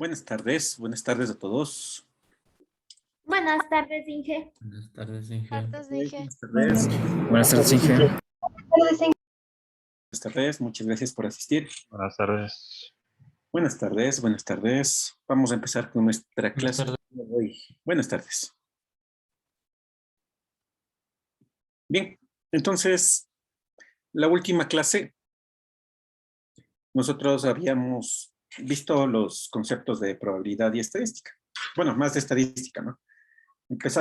Buenas tardes a todos. Buenas tardes, Inge. Buenas tardes, Inge. Buenas tardes. Buenas tardes, Inge. Buenas tardes, muchas gracias por asistir. Buenas tardes. Buenas tardes. Vamos a empezar con nuestra clase de hoy. Buenas tardes. Bien, entonces, la última clase, nosotros habíamos visto los conceptos de probabilidad y estadística. Bueno, más de estadística, ¿no?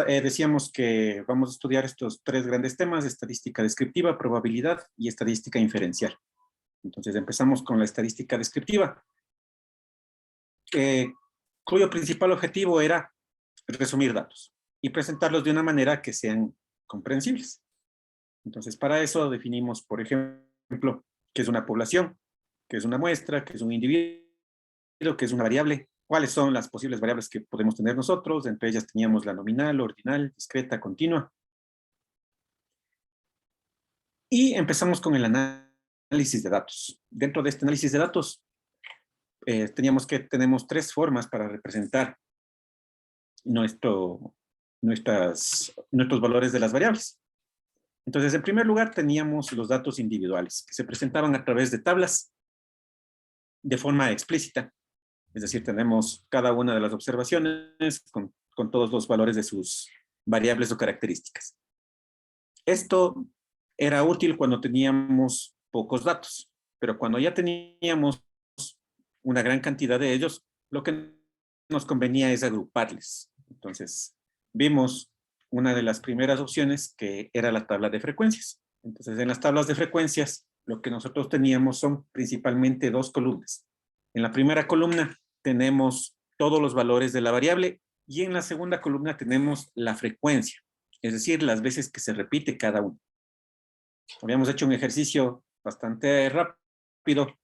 Decíamos que vamos a estudiar estos tres grandes temas: estadística descriptiva, probabilidad y estadística inferencial. Entonces empezamos con la estadística descriptiva, cuyo principal objetivo era resumir datos y presentarlos de una manera que sean comprensibles. Entonces, para eso definimos, por ejemplo, qué es una población, qué es una muestra, qué es un individuo, qué es una variable, cuáles son las posibles variables que podemos tener nosotros. Entre ellas teníamos la nominal, ordinal, discreta, continua. Y empezamos con el análisis de datos. Dentro de este análisis de datos, tenemos tres formas para representar nuestros valores de las variables. Entonces, en primer lugar, teníamos los datos individuales, que se presentaban a través de tablas de forma explícita. Es decir, tenemos cada una de las observaciones con todos los valores de sus variables o características. Esto era útil cuando teníamos pocos datos, pero cuando ya teníamos una gran cantidad de ellos, lo que nos convenía es agruparles. Entonces, vimos una de las primeras opciones, que era la tabla de frecuencias. Entonces, en las tablas de frecuencias, lo que nosotros teníamos son principalmente dos columnas. En la primera columna tenemos todos los valores de la variable y en la segunda columna tenemos la frecuencia, es decir, las veces que se repite cada uno. Habíamos hecho un ejercicio bastante rápido,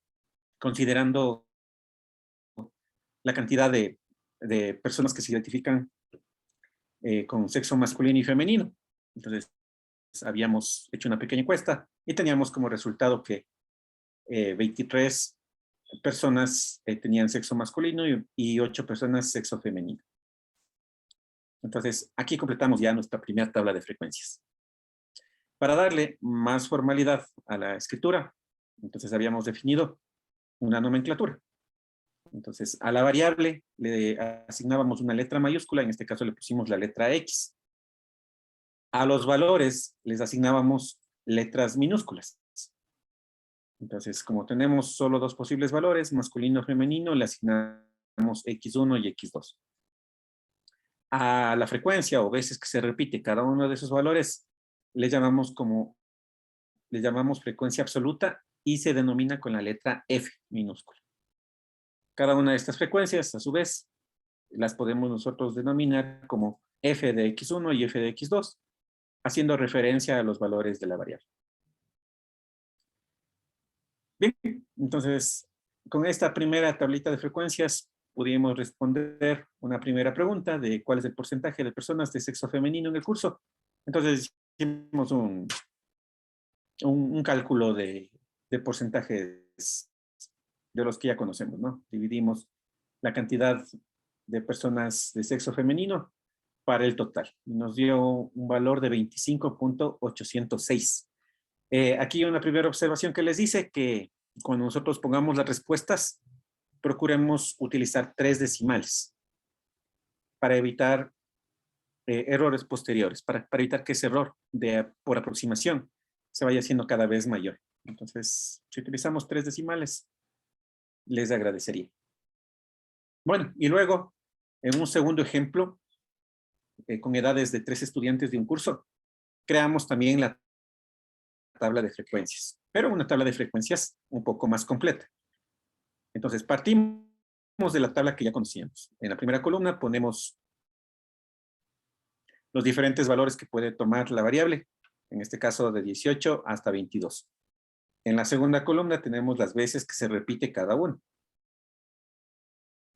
considerando la cantidad de personas que se identifican con sexo masculino y femenino. Entonces, habíamos hecho una pequeña encuesta y teníamos como resultado que 23 personas tenían sexo masculino y 8 personas sexo femenino. Entonces, aquí completamos ya nuestra primera tabla de frecuencias. Para darle más formalidad a la escritura, entonces habíamos definido una nomenclatura. Entonces, a la variable le asignábamos una letra mayúscula, en este caso le pusimos la letra X. A los valores les asignábamos letras minúsculas. Entonces, como tenemos solo dos posibles valores, masculino o femenino, le asignamos X1 y X2. A la frecuencia o veces que se repite cada uno de esos valores, le llamamos frecuencia absoluta y se denomina con la letra F minúscula. Cada una de estas frecuencias, a su vez, las podemos nosotros denominar como F de X1 y F de X2, haciendo referencia a los valores de la variable. Bien, entonces, con esta primera tablita de frecuencias pudimos responder una primera pregunta de cuál es el porcentaje de personas de sexo femenino en el curso. Entonces, hicimos un cálculo de porcentajes de los que ya conocemos, ¿no? Dividimos la cantidad de personas de sexo femenino para el total. Nos dio un valor de 25.806. Aquí una primera observación que les dice que cuando nosotros pongamos las respuestas, procuremos utilizar 3 decimales para evitar errores posteriores, para evitar que ese error por aproximación se vaya haciendo cada vez mayor. Entonces, si utilizamos 3 decimales, les agradecería. Bueno, y luego, en un segundo ejemplo, con edades de 3 estudiantes de un curso, creamos también la tabla de frecuencias, pero una tabla de frecuencias un poco más completa. Entonces, partimos de la tabla que ya conocíamos. En la primera columna ponemos los diferentes valores que puede tomar la variable, en este caso de 18 hasta 22. En la segunda columna tenemos las veces que se repite cada uno.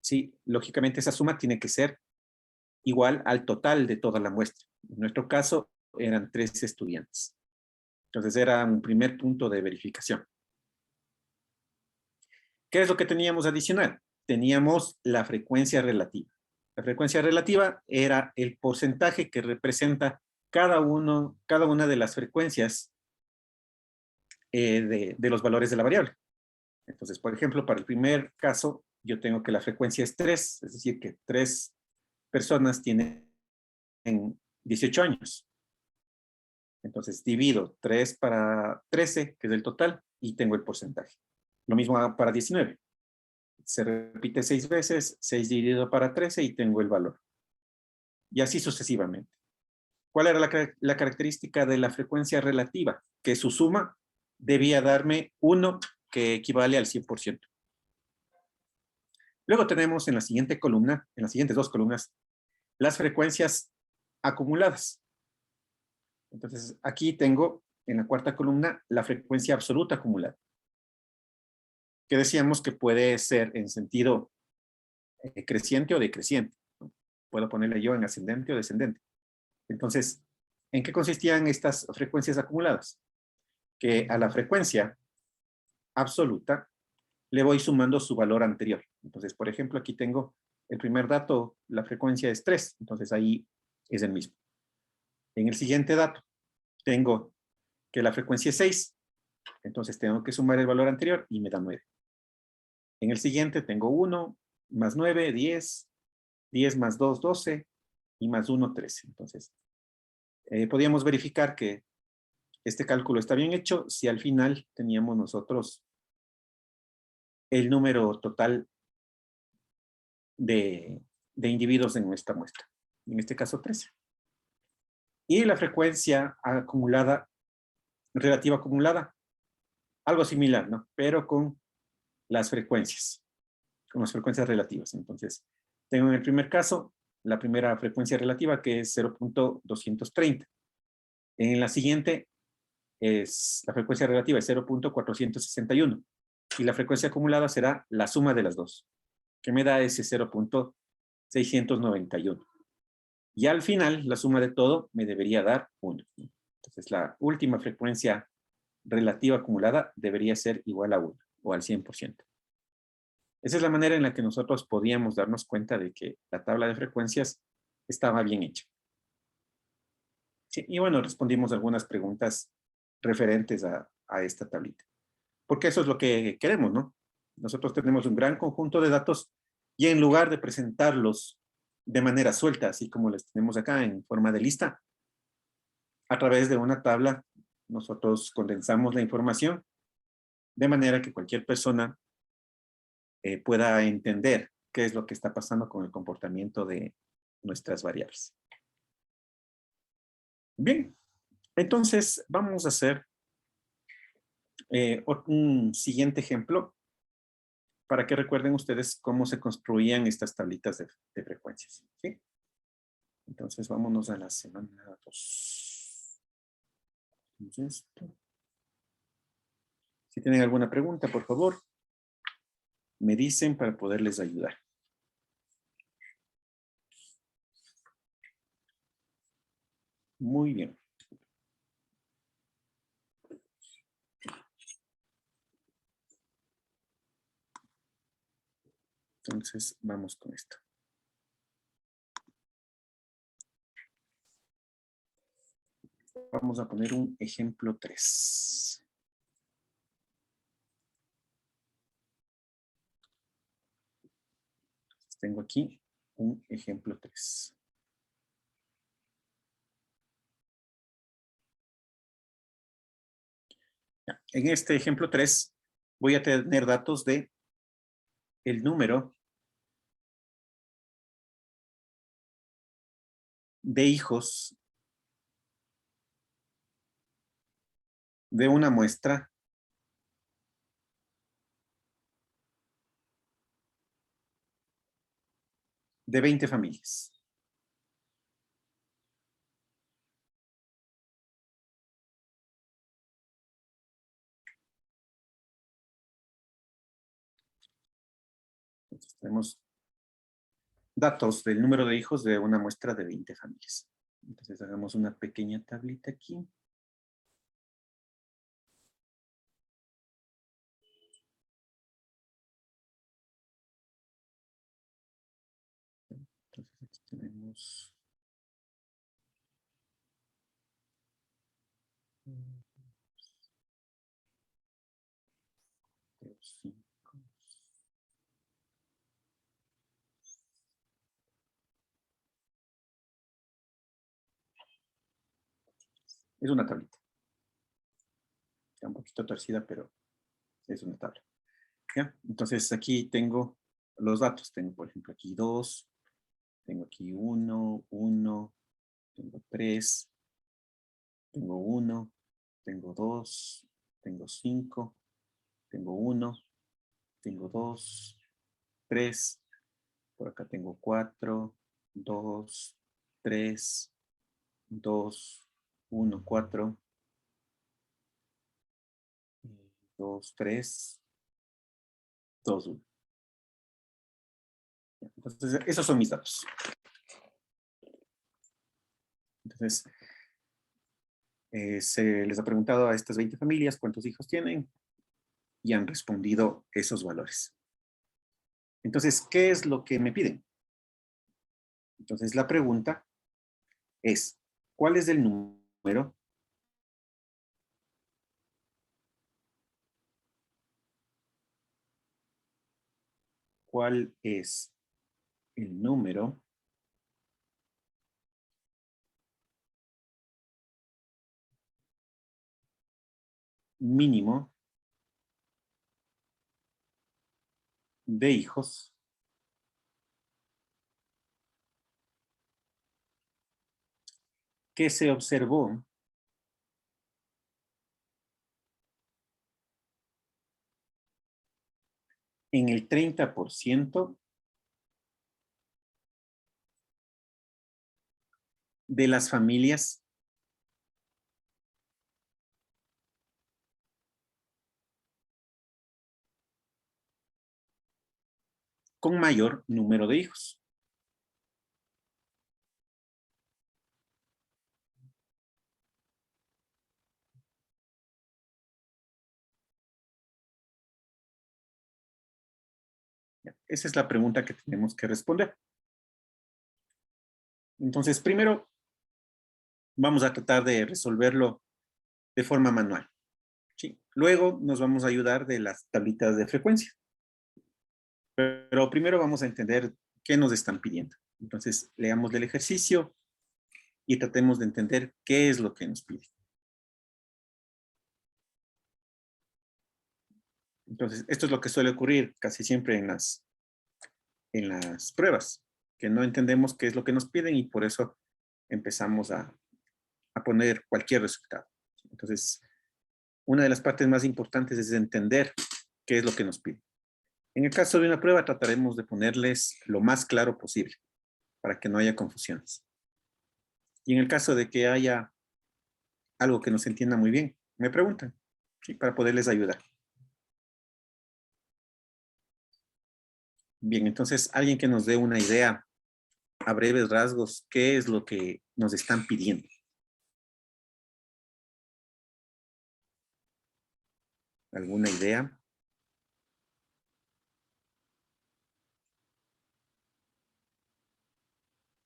Sí, lógicamente esa suma tiene que ser igual al total de toda la muestra. En nuestro caso eran 3 estudiantes. Entonces era un primer punto de verificación. ¿Qué es lo que teníamos adicional? teníamos la frecuencia relativa. La frecuencia relativa era el porcentaje que representa cada una de las frecuencias de los valores de la variable. Entonces, por ejemplo, para el primer caso, yo tengo que la frecuencia es 3, es decir, que 3 personas tienen 18 años. Entonces, divido 3 para 13, que es el total, y tengo el porcentaje. Lo mismo para 19. Se repite 6 veces, 6 dividido para 13 y tengo el valor. Y así sucesivamente. ¿Cuál era la característica de la frecuencia relativa? Que su suma debía darme 1, que equivale al 100%. Luego tenemos en la siguiente columna, en las siguientes 2 columnas, las frecuencias acumuladas. Entonces, aquí tengo en la cuarta columna la frecuencia absoluta acumulada, que decíamos que puede ser en sentido creciente o decreciente, ¿no? Puedo ponerle yo en ascendente o descendente. Entonces, ¿en qué consistían estas frecuencias acumuladas? Que a la frecuencia absoluta le voy sumando su valor anterior. Entonces, por ejemplo, aquí tengo el primer dato, la frecuencia es 3, entonces ahí es el mismo. En el siguiente dato, tengo que la frecuencia es 6, entonces tengo que sumar el valor anterior y me da 9. En el siguiente tengo 1, más 9, 10, 10 más 2, 12, y más 1, 13. Entonces, podíamos verificar que este cálculo está bien hecho si al final teníamos nosotros el número total de individuos en nuestra muestra. En este caso, 13. Y la frecuencia acumulada, relativa acumulada, algo similar, ¿no? Pero con las frecuencias relativas. Entonces, tengo en el primer caso la primera frecuencia relativa, que es 0.230. En la siguiente, la frecuencia relativa es 0.461. Y la frecuencia acumulada será la suma de las dos, que me da ese 0.691. Y al final, la suma de todo me debería dar 1. Entonces, la última frecuencia relativa acumulada debería ser igual a 1 o al 100%. Esa es la manera en la que nosotros podíamos darnos cuenta de que la tabla de frecuencias estaba bien hecha. Sí, y bueno, respondimos algunas preguntas referentes a esta tablita. Porque eso es lo que queremos, ¿no? Nosotros tenemos un gran conjunto de datos y en lugar de presentarlos de manera suelta, así como les tenemos acá en forma de lista, a través de una tabla, nosotros condensamos la información de manera que cualquier persona pueda entender qué es lo que está pasando con el comportamiento de nuestras variables. Bien, entonces vamos a hacer un siguiente ejemplo para que recuerden ustedes cómo se construían estas tablitas de frecuencias. ¿Sí? Entonces vámonos a la semana 2. Si tienen alguna pregunta, por favor, me dicen para poderles ayudar. Muy bien. Entonces, vamos con esto. Vamos a poner un ejemplo 3. Tengo aquí un ejemplo 3. En este ejemplo 3 voy a tener datos de el número de hijos de una muestra de 20 familias. Entonces tenemos datos del número de hijos de una muestra de 20 familias. Entonces hagamos una pequeña tablita aquí. 2. 5. Es una tablita. Está un poquito torcida, pero es una tabla. ¿Ya? Entonces aquí tengo los datos. Tengo, por ejemplo, aquí 2. Tengo aquí 1, 1. Tengo 3. Tengo 1. Tengo 2. Tengo 5. Tengo 1. Tengo 2. 3. Por acá tengo 4. 2. 3. 2. 1, 4. 2, 3. 2, 1. Entonces, esos son mis datos. Entonces, se les ha preguntado a estas 20 familias cuántos hijos tienen y han respondido esos valores. Entonces, ¿qué es lo que me piden? Entonces, la pregunta es, ¿cuál es el número ¿cuál es el número mínimo de hijos que se observó en el 30% de las familias con mayor número de hijos? Esa es la pregunta que tenemos que responder. Entonces, primero vamos a tratar de resolverlo de forma manual. ¿Sí? Luego nos vamos a ayudar de las tablitas de frecuencia. Pero primero vamos a entender qué nos están pidiendo. Entonces, leamos el ejercicio y tratemos de entender qué es lo que nos piden. Entonces, esto es lo que suele ocurrir casi siempre en las pruebas, que no entendemos qué es lo que nos piden y por eso empezamos a poner cualquier resultado. Entonces, una de las partes más importantes es entender qué es lo que nos piden. En el caso de una prueba, trataremos de ponerles lo más claro posible para que no haya confusiones. Y en el caso de que haya algo que no se entienda muy bien, me preguntan, ¿sí? Para poderles ayudar. Bien, entonces, alguien que nos dé una idea a breves rasgos, ¿qué es lo que nos están pidiendo? ¿Alguna idea?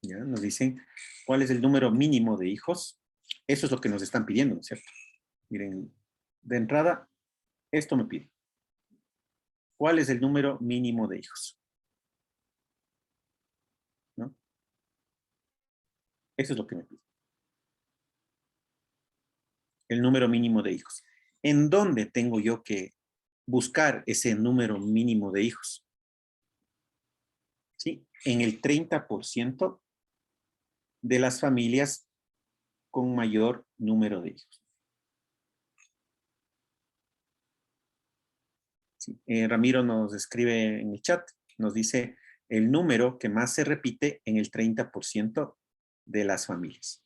¿Ya? Nos dicen cuál es el número mínimo de hijos. Eso es lo que nos están pidiendo, ¿no es cierto? Miren, de entrada, esto me pide. ¿Cuál es el número mínimo de hijos? ¿No? Eso es lo que me pide. El número mínimo de hijos. ¿En dónde tengo yo que buscar ese número mínimo de hijos? ¿Sí? En el 30% de las familias con mayor número de hijos. Sí. Ramiro nos escribe en el chat, nos dice el número que más se repite en el 30% de las familias.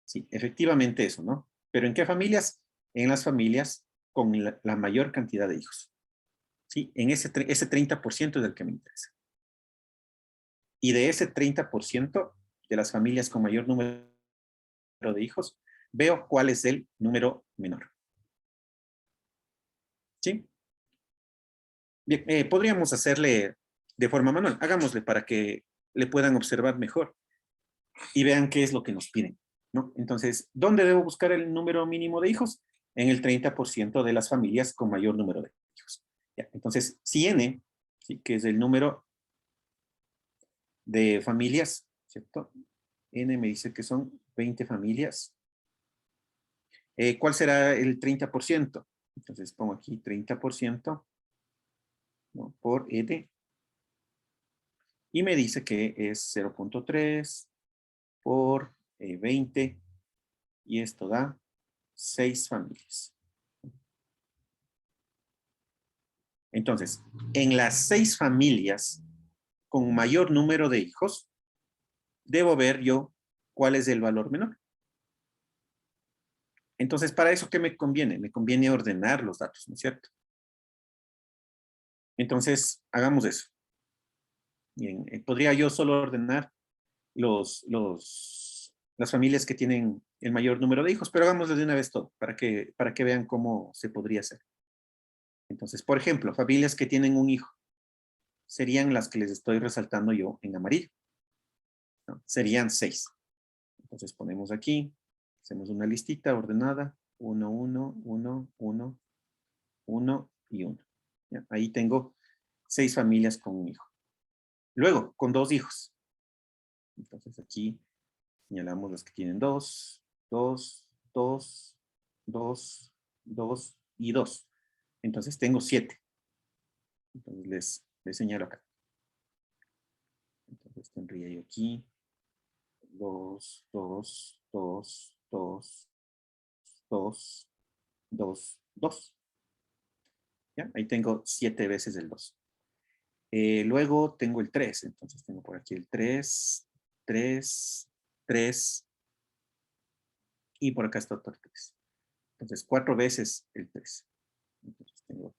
Sí, efectivamente eso, ¿no? ¿Pero en qué familias? En las familias con la mayor cantidad de hijos. Sí, en ese 30% es el que me interesa. Y de ese 30% de las familias con mayor número de hijos, veo cuál es el número menor. ¿Sí? Bien, podríamos hacerle de forma manual. Hagámosle para que le puedan observar mejor. y vean qué es lo que nos piden, ¿no? Entonces, ¿dónde debo buscar el número mínimo de hijos? En el 30% de las familias con mayor número de hijos. Ya, entonces, si n, ¿sí? Que es el número de familias, ¿cierto? N me dice que son 20 familias. ¿Cuál será el 30%? Entonces pongo aquí 30%, ¿no? Por N. Y me dice que es 0.3 por 20. Y esto da 6 familias. Entonces, en las 6 familias con mayor número de hijos, debo ver yo cuál es el valor menor. Entonces, ¿para eso qué me conviene? Me conviene ordenar los datos, ¿no es cierto? Entonces, hagamos eso. Bien, podría yo solo ordenar las familias que tienen el mayor número de hijos, pero hagámoslo de una vez todo, para que vean cómo se podría hacer. Entonces, por ejemplo, familias que tienen un hijo, serían las que les estoy resaltando yo en amarillo, ¿no? Serían 6. Entonces ponemos aquí, hacemos una listita ordenada, 1, 1, 1, 1, 1 y 1. ¿Ya? Ahí tengo 6 familias con un hijo. Luego, con 2 hijos. Entonces aquí señalamos las que tienen 2, 2, 2, 2, 2 y 2. Entonces tengo 7. Entonces les señalo acá. Entonces tendría yo aquí 2, 2, 2, 2, 2, 2, 2. ¿Ya? Ahí tengo 7 veces el 2. Luego tengo el 3. Entonces tengo por aquí el 3, 3, 3. Y por acá está otro 3. Entonces 4 veces el 3. Entonces tengo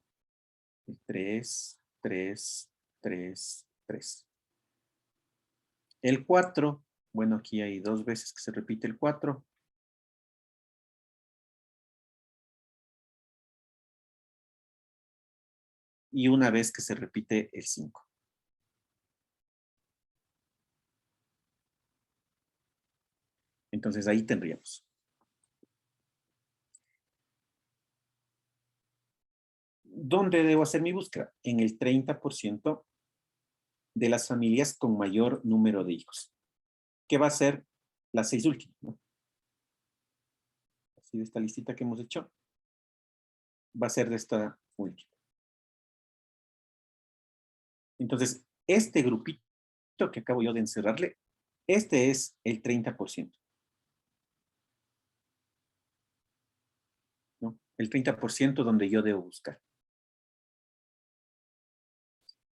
el 3, 3, 3, 3. El 4, bueno, aquí hay 2 veces que se repite el 4. Y una vez que se repite el 5. Entonces ahí tendríamos. ¿Dónde debo hacer mi búsqueda? En el 30% de las familias con mayor número de hijos. ¿Qué va a ser las 6 últimas? ¿No? Así de esta listita que hemos hecho, va a ser de esta última. Entonces, este grupito que acabo yo de encerrarle, este es el 30%. ¿No? El 30% donde yo debo buscar.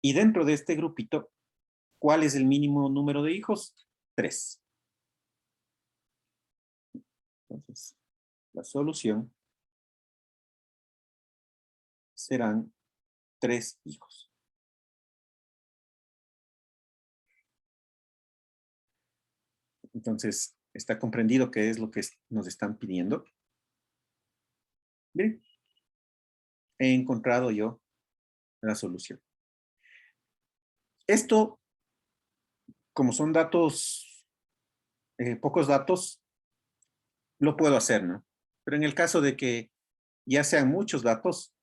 Y dentro de este grupito, ¿cuál es el mínimo número de hijos? 3. Entonces, la solución serán 3 hijos. Entonces, ¿está comprendido qué es lo que nos están pidiendo? Bien, he encontrado yo la solución. Esto, como son datos, pocos datos, lo puedo hacer, ¿no? Pero en el caso de que ya sean muchos datos,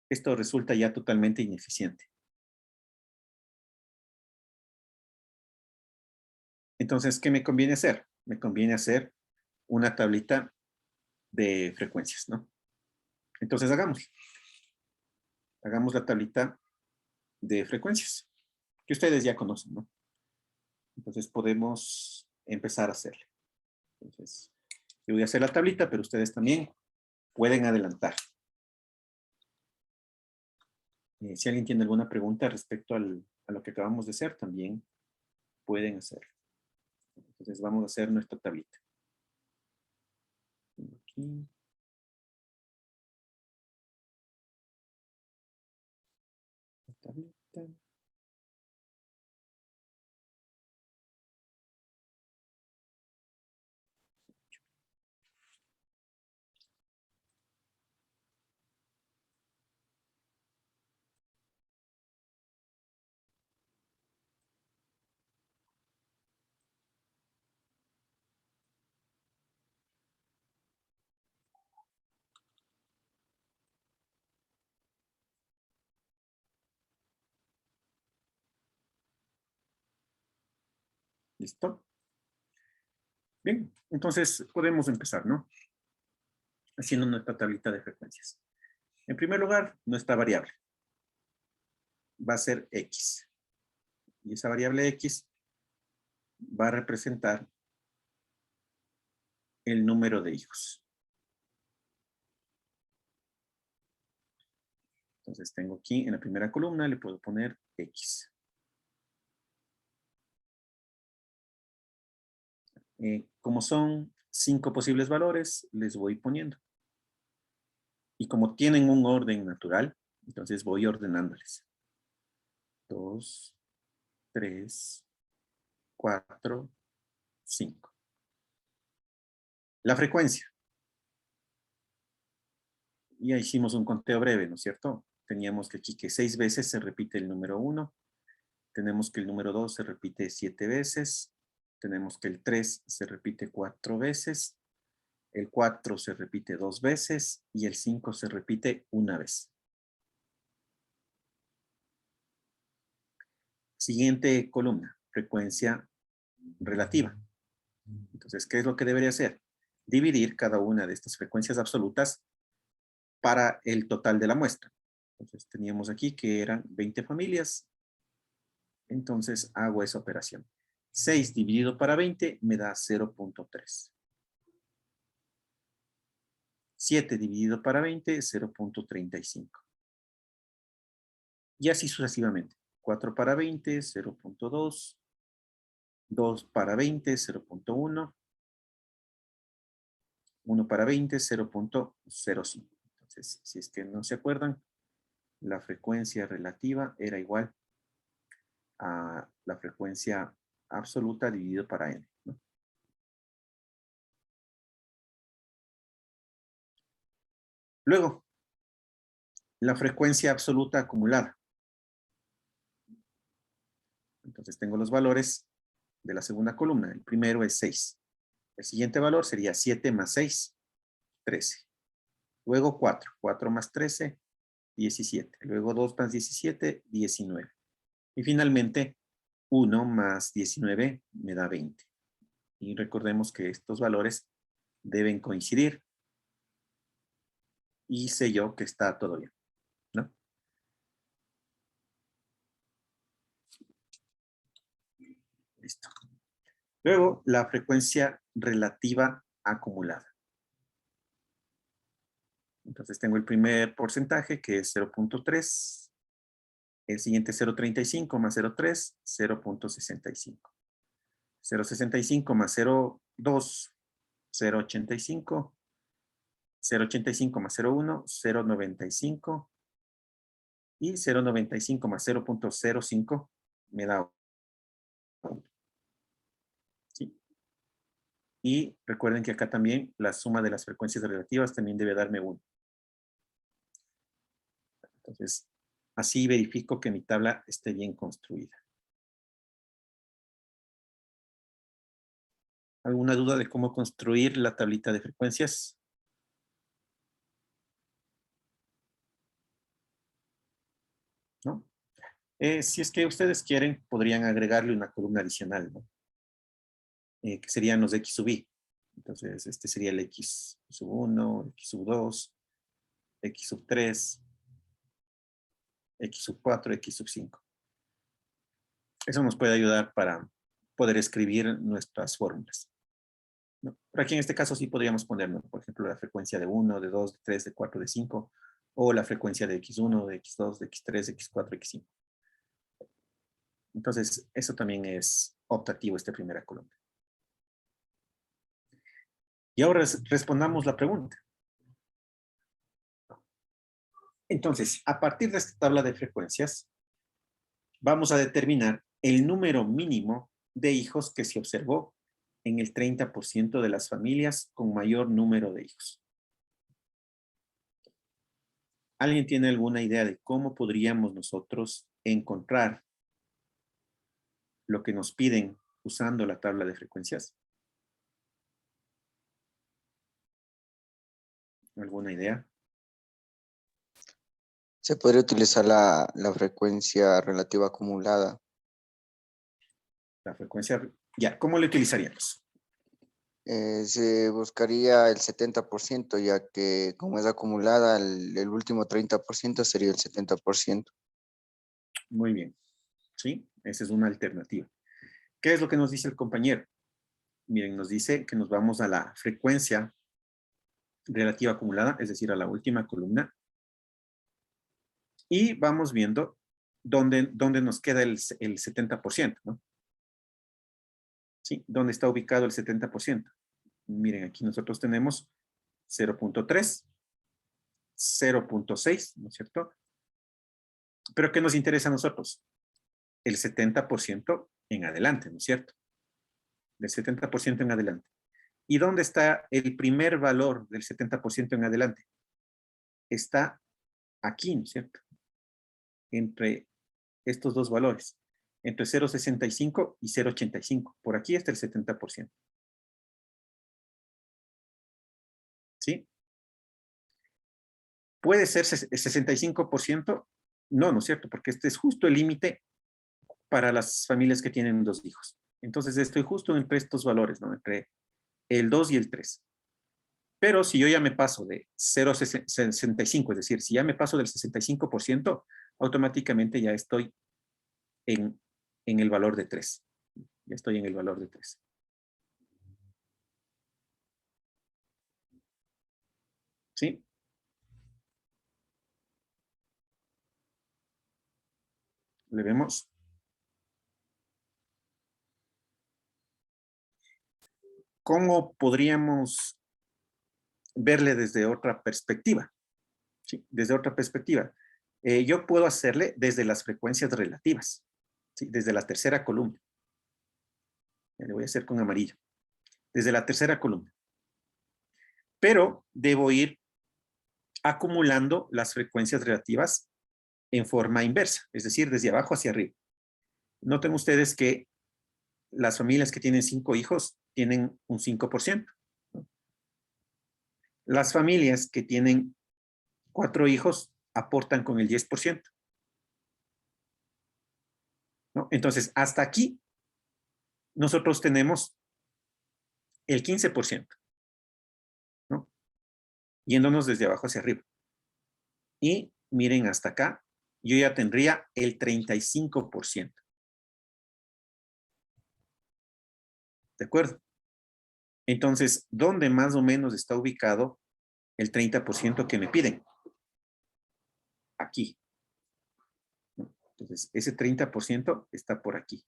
esto resulta ya totalmente ineficiente. Entonces, ¿qué me conviene hacer? Me conviene hacer una tablita de frecuencias, ¿no? Entonces, hagamos la tablita de frecuencias, que ustedes ya conocen, ¿no? Entonces, podemos empezar a hacerle. Entonces, yo voy a hacer la tablita, pero ustedes también pueden adelantar. Si alguien tiene alguna pregunta respecto a lo que acabamos de hacer, también pueden hacerlo. Entonces, vamos a hacer nuestra tablita. Aquí. La tablita. ¿Listo? Bien, entonces podemos empezar, ¿no? Haciendo nuestra tablita de frecuencias. En primer lugar, nuestra variable va a ser X. Y esa variable X va a representar el número de hijos. Entonces tengo aquí en la primera columna, le puedo poner X. Como son 5 posibles valores, les voy poniendo. Y como tienen un orden natural, entonces voy ordenándoles. 2, 3, 4, 5. La frecuencia. Ya hicimos un conteo breve, ¿no es cierto? Teníamos que aquí que 6 veces se repite el número 1. Tenemos que el número 2 se repite 7 veces. Tenemos que el 3 se repite 4 veces. El 4 se repite 2 veces. Y el 5 se repite 1 vez. Siguiente columna, frecuencia relativa. Entonces, ¿qué es lo que debería hacer? Dividir cada una de estas frecuencias absolutas para el total de la muestra. Entonces, teníamos aquí que eran 20 familias. Entonces, hago esa operación. 6 dividido para 20 me da 0.3. 7 dividido para 20, 0.35. Y así sucesivamente. 4 para 20, 0.2. 2 para 20, 0.1. 1 para 20, 0.05. Entonces, si es que no se acuerdan, la frecuencia relativa era igual a la frecuencia absoluta dividido para n, ¿no? Luego, la frecuencia absoluta acumulada. Entonces, tengo los valores de la segunda columna. El primero es 6. El siguiente valor sería 7 más 6, 13. Luego 4. 4 más 13, 17. Luego 2 más 17, 19. Y finalmente, 1 más 19 me da 20. Y recordemos que estos valores deben coincidir. Y sé yo que está todo bien, ¿no? Listo. Luego, la frecuencia relativa acumulada. Entonces tengo el primer porcentaje que es 0.3. El siguiente 0.35 más 0.3, 0.65. 0.65 más 0.2, 0.85. 0.85 más 0.1, 0.95. Y 0.95 más 0.05 me da 1. ¿Sí? Y recuerden que acá también la suma de las frecuencias relativas también debe darme 1. Entonces, así verifico que mi tabla esté bien construida. ¿Alguna duda de cómo construir la tablita de frecuencias? ¿No? Si es que ustedes quieren, podrían agregarle una columna adicional, ¿no? Que serían los X sub I. Entonces, este sería el X sub 1, X sub 2, X sub 3, X sub 4, X sub 5. Eso nos puede ayudar para poder escribir nuestras fórmulas, ¿no? Pero aquí en este caso sí podríamos poner, ¿no? Por ejemplo, la frecuencia de 1, de 2, de 3, de 4, de 5, o la frecuencia de X1, de X2, de X3, de X4, X5. Entonces, eso también es optativo, esta primera columna. Y ahora respondamos la pregunta. Entonces, a partir de esta tabla de frecuencias, vamos a determinar el número mínimo de hijos que se observó en el 30% de las familias con mayor número de hijos. ¿Alguien tiene alguna idea de cómo podríamos nosotros encontrar lo que nos piden usando la tabla de frecuencias? ¿Alguna idea? Se podría utilizar la frecuencia relativa acumulada. La frecuencia Ya, ¿cómo lo utilizaríamos? Se buscaría el 70%, ya que como es acumulada, el último 30% sería el 70%. Muy bien. ¿Sí? Esa es una alternativa. ¿Qué es lo que nos dice el compañero? Miren, nos dice que nos vamos a la frecuencia relativa acumulada, es decir, a la última columna, y vamos viendo dónde nos queda el 70%, ¿no? ¿Sí? ¿Dónde está ubicado el 70%? Miren, aquí nosotros tenemos 0.3, 0.6, ¿no es cierto? Pero ¿qué nos interesa a nosotros? El 70% en adelante, ¿no es cierto? Del 70% en adelante. ¿Y dónde está el primer valor del 70% en adelante? Está aquí, ¿no es cierto? Entre estos dos valores, entre 0.65 y 0.85. Por aquí está el 70%. ¿Sí? ¿Puede ser 65%? No, ¿no es cierto? Porque este es justo el límite para las familias que tienen 2 hijos. Entonces estoy justo entre estos valores, ¿no? Entre el 2 y el 3. Pero si yo ya me paso de 0.65, es decir, si ya me paso del 65%, automáticamente ya estoy en el valor de 3. Ya estoy en el valor de 3. ¿Sí? ¿Le vemos? ¿Cómo podríamos verle desde otra perspectiva? ¿Sí? Desde otra perspectiva. Yo puedo hacerle desde las frecuencias relativas, ¿sí? Desde la tercera columna. Le voy a hacer con amarillo. Desde la tercera columna. Pero debo ir acumulando las frecuencias relativas en forma inversa, es decir, desde abajo hacia arriba. Noten ustedes que las familias que tienen 5 hijos tienen un 5%. ¿No? Las familias que tienen 4 hijos aportan con el 10%. ¿No? Entonces, hasta aquí, nosotros tenemos el 15%, ¿no? Yéndonos desde abajo hacia arriba. Y miren, hasta acá, yo ya tendría el 35%. ¿De acuerdo? Entonces, ¿dónde más o menos está ubicado el 30% que me piden? Aquí. ¿No? Entonces, ese 30% está por aquí.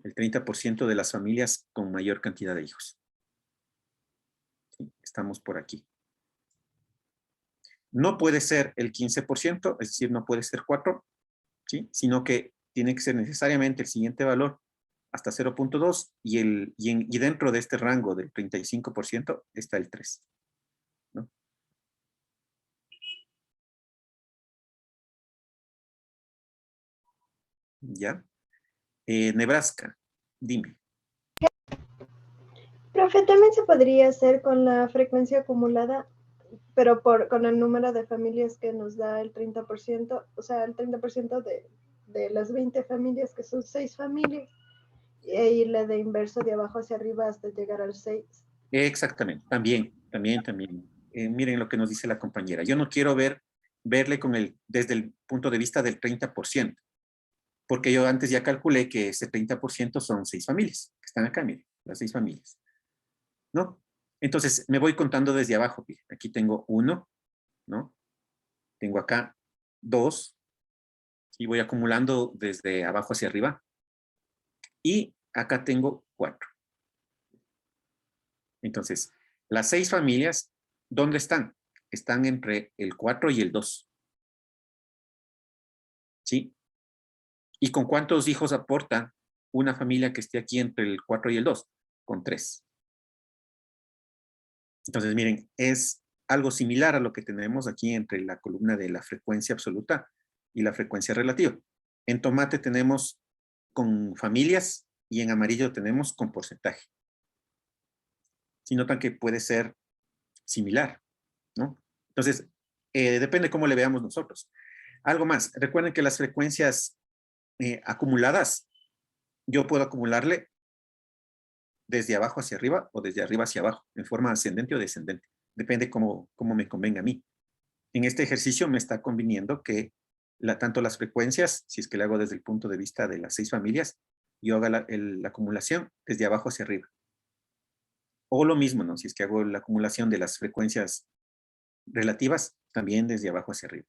El 30% de las familias con mayor cantidad de hijos. ¿Sí? Estamos por aquí. No puede ser el 15%, es decir, no puede ser 4, ¿sí? Sino que tiene que ser necesariamente el siguiente valor hasta 0.2 y dentro de este rango del 35% está el 3. ¿No? ¿Ya? Nebraska, dime. Profe, también se podría hacer con la frecuencia acumulada, pero con el número de familias que nos da el 30%, o sea, el 30% de las 20 familias, que son 6 familias, e irle de inverso de abajo hacia arriba hasta llegar al 6. Exactamente, también. Miren lo que nos dice la compañera. Yo no quiero verle desde el punto de vista del 30%, porque yo antes ya calculé que ese 30% son 6 familias, que están acá, miren, las 6 familias. ¿No? Entonces, me voy contando desde abajo. Aquí tengo 1, ¿no? Tengo acá 2, y voy acumulando desde abajo hacia arriba. Y acá tengo 4. Entonces, las 6 familias, ¿dónde están? Están entre el 4 y el 2. ¿Sí? ¿Y con cuántos hijos aporta una familia que esté aquí entre el 4 y el 2? Con 3. Entonces, miren, es algo similar a lo que tenemos aquí entre la columna de la frecuencia absoluta y la frecuencia relativa. En tomate tenemos con familias y en amarillo tenemos con porcentaje. Si notan que puede ser similar, ¿no? Entonces, depende cómo le veamos nosotros. Algo más, recuerden que las frecuencias acumuladas, yo puedo acumularle desde abajo hacia arriba o desde arriba hacia abajo, en forma ascendente o descendente. Depende cómo me convenga a mí. En este ejercicio me está conviniendo que tanto las frecuencias, si es que le hago desde el punto de vista de las 6 familias, yo haga la acumulación desde abajo hacia arriba. O lo mismo, ¿no? Si es que hago la acumulación de las frecuencias relativas, también desde abajo hacia arriba.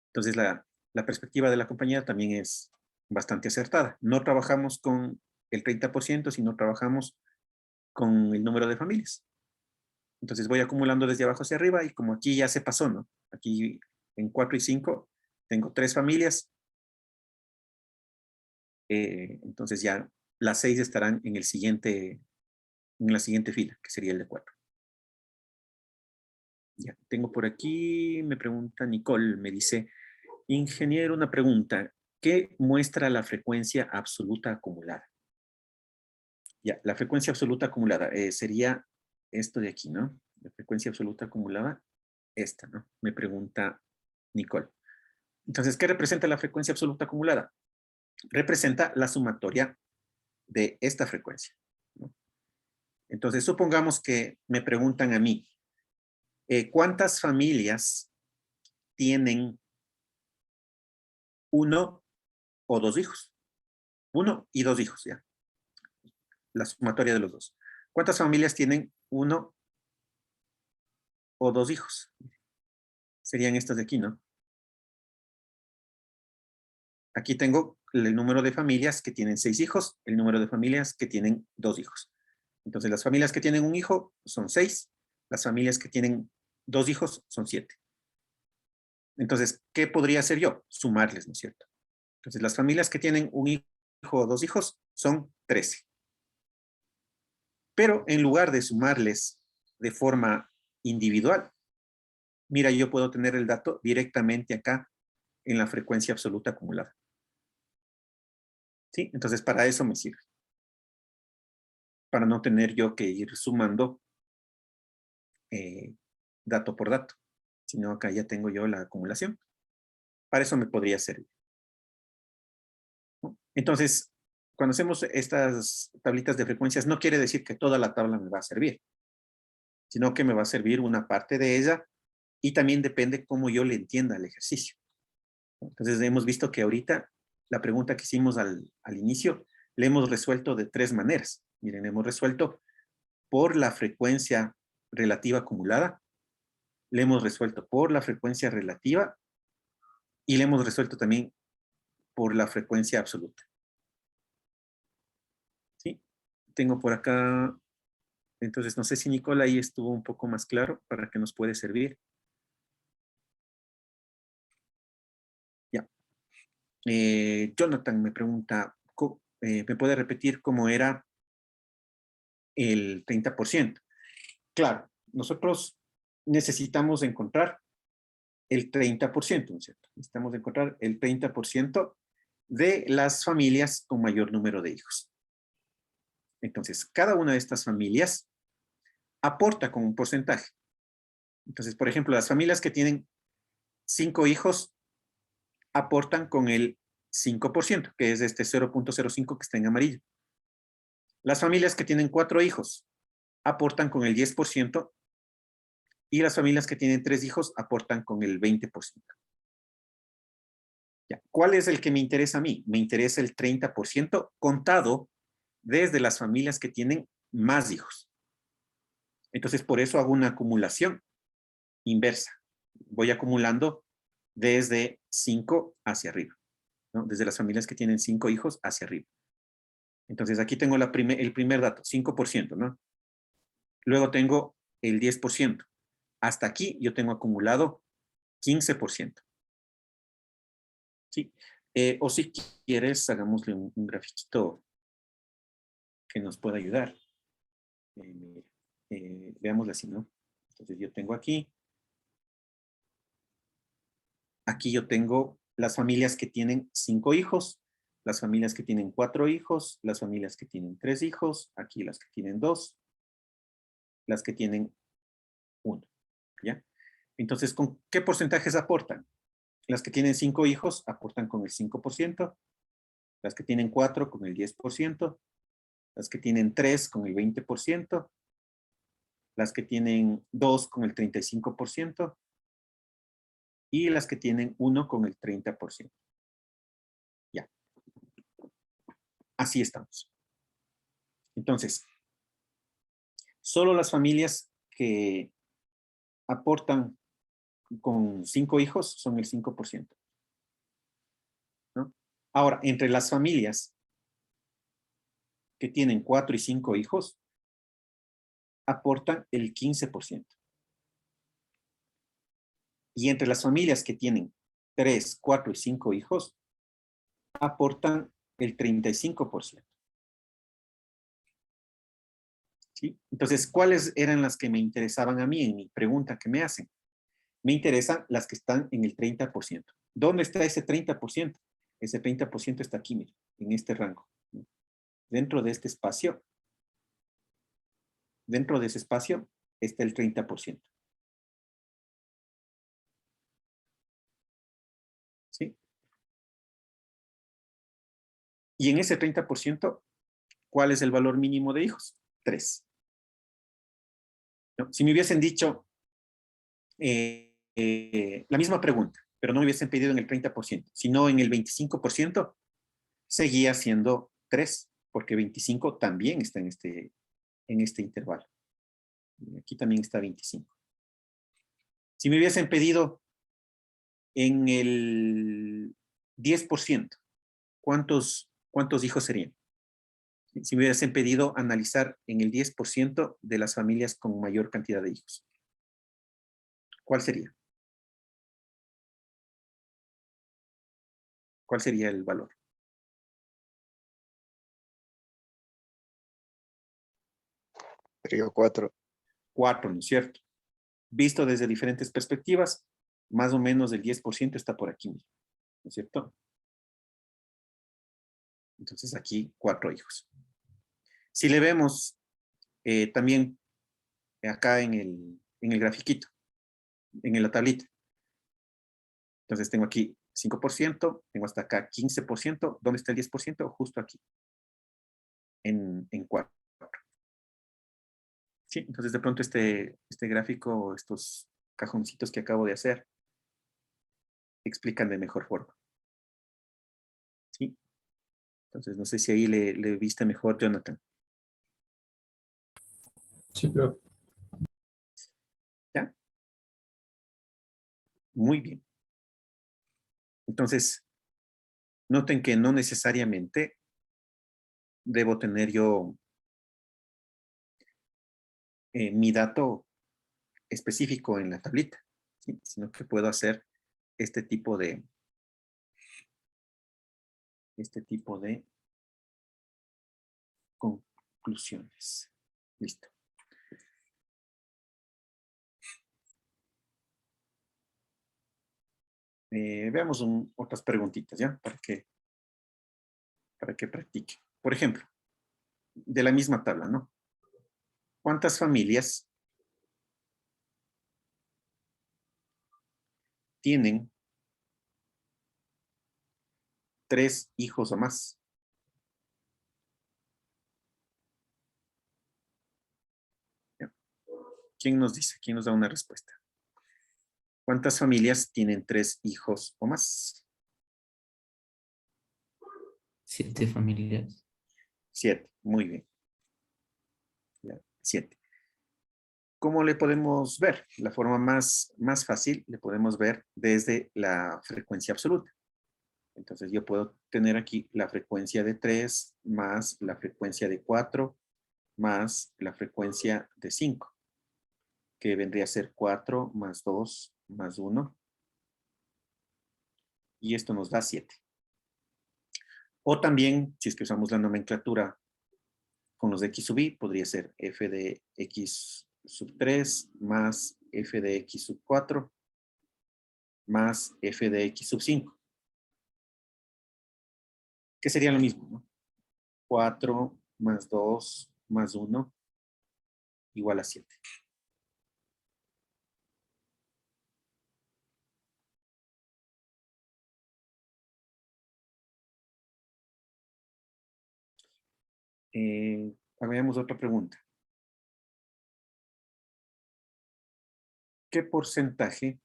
Entonces, la perspectiva de la compañía también es bastante acertada. No trabajamos con el 30%, sino trabajamos con el número de familias. Entonces voy acumulando desde abajo hacia arriba y como aquí ya se pasó, ¿no? Aquí en 4 y 5 tengo 3 familias. Entonces ya las 6 estarán en la siguiente fila, que sería el de 4. Ya, tengo por aquí, me pregunta Nicole, me dice, ingeniero, una pregunta. ¿Qué muestra la frecuencia absoluta acumulada? Ya, la frecuencia absoluta acumulada sería esto de aquí, ¿no? La frecuencia absoluta acumulada, esta, ¿no? Me pregunta Nicole. Entonces, ¿qué representa la frecuencia absoluta acumulada? Representa la sumatoria de esta frecuencia, ¿no? Entonces, supongamos que me preguntan a mí, ¿cuántas familias tienen 1 o 2 hijos? 1 y 2 hijos, ya. La sumatoria de los dos. ¿Cuántas familias tienen 1 o 2 hijos? Serían estas de aquí, ¿no? Aquí tengo el número de familias que tienen 6 hijos, el número de familias que tienen 2 hijos. Entonces, las familias que tienen un hijo son 6, las familias que tienen 2 hijos son 7. Entonces, ¿qué podría hacer yo? Sumarles, ¿no es cierto? Entonces, las familias que tienen un hijo o 2 hijos son 13. Pero en lugar de sumarles de forma individual, mira, yo puedo tener el dato directamente acá en la frecuencia absoluta acumulada. ¿Sí? Entonces, para eso me sirve. Para no tener yo que ir sumando dato por dato, sino acá ya tengo yo la acumulación. Para eso me podría servir. ¿No? Entonces, cuando hacemos estas tablitas de frecuencias, no quiere decir que toda la tabla me va a servir, sino que me va a servir una parte de ella y también depende cómo yo le entienda el ejercicio. Entonces, hemos visto que ahorita la pregunta que hicimos al inicio, la hemos resuelto de 3 maneras. Miren, hemos resuelto por la frecuencia relativa acumulada, le hemos resuelto por la frecuencia relativa y le hemos resuelto también por la frecuencia absoluta. ¿Sí? Tengo por acá, entonces no sé si Nicola ahí estuvo un poco más claro para que nos puede servir. Ya. Jonathan me pregunta, ¿me puede repetir cómo era el 30%? Claro, nosotros necesitamos encontrar el 30%, ¿no es cierto? Necesitamos encontrar el 30% de las familias con mayor número de hijos. Entonces, cada una de estas familias aporta con un porcentaje. Entonces, por ejemplo, las familias que tienen 5 hijos aportan con el 5%, que es este 0.05 que está en amarillo. Las familias que tienen 4 hijos aportan con el 10%, y las familias que tienen 3 hijos aportan con el 20%. Ya. ¿Cuál es el que me interesa a mí? Me interesa el 30% contado desde las familias que tienen más hijos. Entonces, por eso hago una acumulación inversa. Voy acumulando desde 5 hacia arriba, ¿no? Desde las familias que tienen 5 hijos hacia arriba. Entonces, aquí tengo el primer dato, 5%, ¿no? Luego tengo el 10%. Hasta aquí yo tengo acumulado 15%. ¿Sí? O si quieres, hagámosle un grafiquito que nos pueda ayudar. Veámoslo así, ¿no? Entonces yo tengo aquí yo tengo las familias que tienen 5 hijos, las familias que tienen 4 hijos, las familias que tienen 3 hijos, aquí las que tienen 2, las que tienen 1, ¿ya? Entonces, ¿con qué porcentajes aportan? Las que tienen 5 hijos aportan con el 5%, las que tienen 4 con el 10%, las que tienen 3 con el 20%, las que tienen 2 con el 35% y las que tienen 1 con el 30%. Ya. Así estamos. Entonces, solo las familias que aportan con 5 hijos son el 5%. ¿No? Ahora, entre las familias que tienen 4 y 5 hijos, aportan el 15%. Y entre las familias que tienen 3, 4 y 5 hijos, aportan el 35%. ¿Sí? Entonces, ¿cuáles eran las que me interesaban a mí en mi pregunta que me hacen? Me interesan las que están en el 30%. ¿Dónde está ese 30%? Ese 30% está aquí, mire, en este rango. ¿No? Dentro de este espacio, dentro de ese espacio está el 30%. ¿Sí? Y en ese 30%, ¿cuál es el valor mínimo de hijos? 3. ¿No? Si me hubiesen dicho la misma pregunta, pero no me hubiesen pedido en el 30%, sino en el 25%, seguía siendo 3, porque 25 también está en este intervalo. Aquí también está 25. Si me hubiesen pedido en el 10%, ¿cuántos hijos serían? Si me hubiesen pedido analizar en el 10% de las familias con mayor cantidad de hijos, ¿cuál sería? ¿Cuál sería el valor? Sería 4. 4, ¿no es cierto? Visto desde diferentes perspectivas, más o menos el 10% está por aquí, ¿no es cierto? Entonces aquí 4 hijos. Si le vemos también acá en el grafiquito, en la tablita. Entonces tengo aquí 5%, tengo hasta acá 15%. ¿Dónde está el 10%? Justo aquí, en 4. Sí, entonces de pronto este gráfico, estos cajoncitos que acabo de hacer, explican de mejor forma. ¿Sí? Entonces no sé si ahí le viste mejor, Jonathan. Sí, pero ¿Ya? Muy bien. Entonces, noten que no necesariamente debo tener yo mi dato específico en la tablita, ¿sí? Sino que puedo hacer este tipo de conclusiones. Listo. Veamos otras preguntitas, ¿ya? Para que practique. Por ejemplo, de la misma tabla, ¿no? ¿Cuántas familias tienen 3 hijos o más? ¿Ya? ¿Quién nos dice? ¿Quién nos da una respuesta? ¿Cuántas familias tienen 3 hijos o más? 7 familias. 7. Muy bien. 7. ¿Cómo le podemos ver? La forma más fácil le podemos ver desde la frecuencia absoluta. Entonces yo puedo tener aquí la frecuencia de 3 más la frecuencia de 4 más la frecuencia de 5, que vendría a ser 4 más 2 más 1. Y esto nos da 7. O también, si es que usamos la nomenclatura con los de x sub i, podría ser f de x sub 3 más f de x sub 4 más f de x sub 5. Que sería lo mismo, ¿no? 4 más 2 más 1 igual a 7. Veamos otra pregunta. ¿Qué porcentaje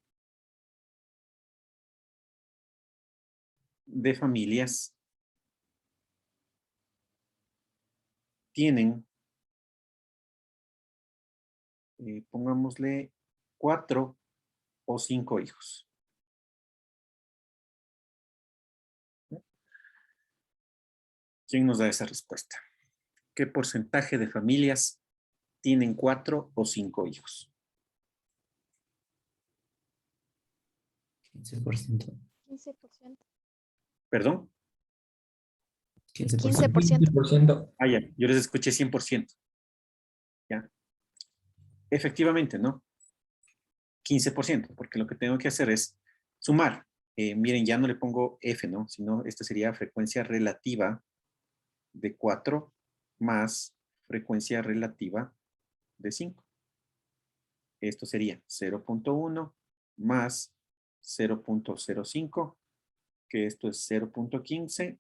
de familias tienen, pongámosle, 4 o 5 hijos? ¿Quién nos da esa respuesta? ¿Qué porcentaje de familias tienen 4 o 5 hijos? 15%. 15%. ¿Perdón? 15%. 15%. Ah, ya, yo les escuché 100%. ¿Ya? Efectivamente, ¿no? 15%, porque lo que tengo que hacer es sumar. Miren, ya no le pongo F, ¿no? Sino esta sería frecuencia relativa de 4 más frecuencia relativa de 5. Esto sería 0.1 más 0.05, que esto es 0.15,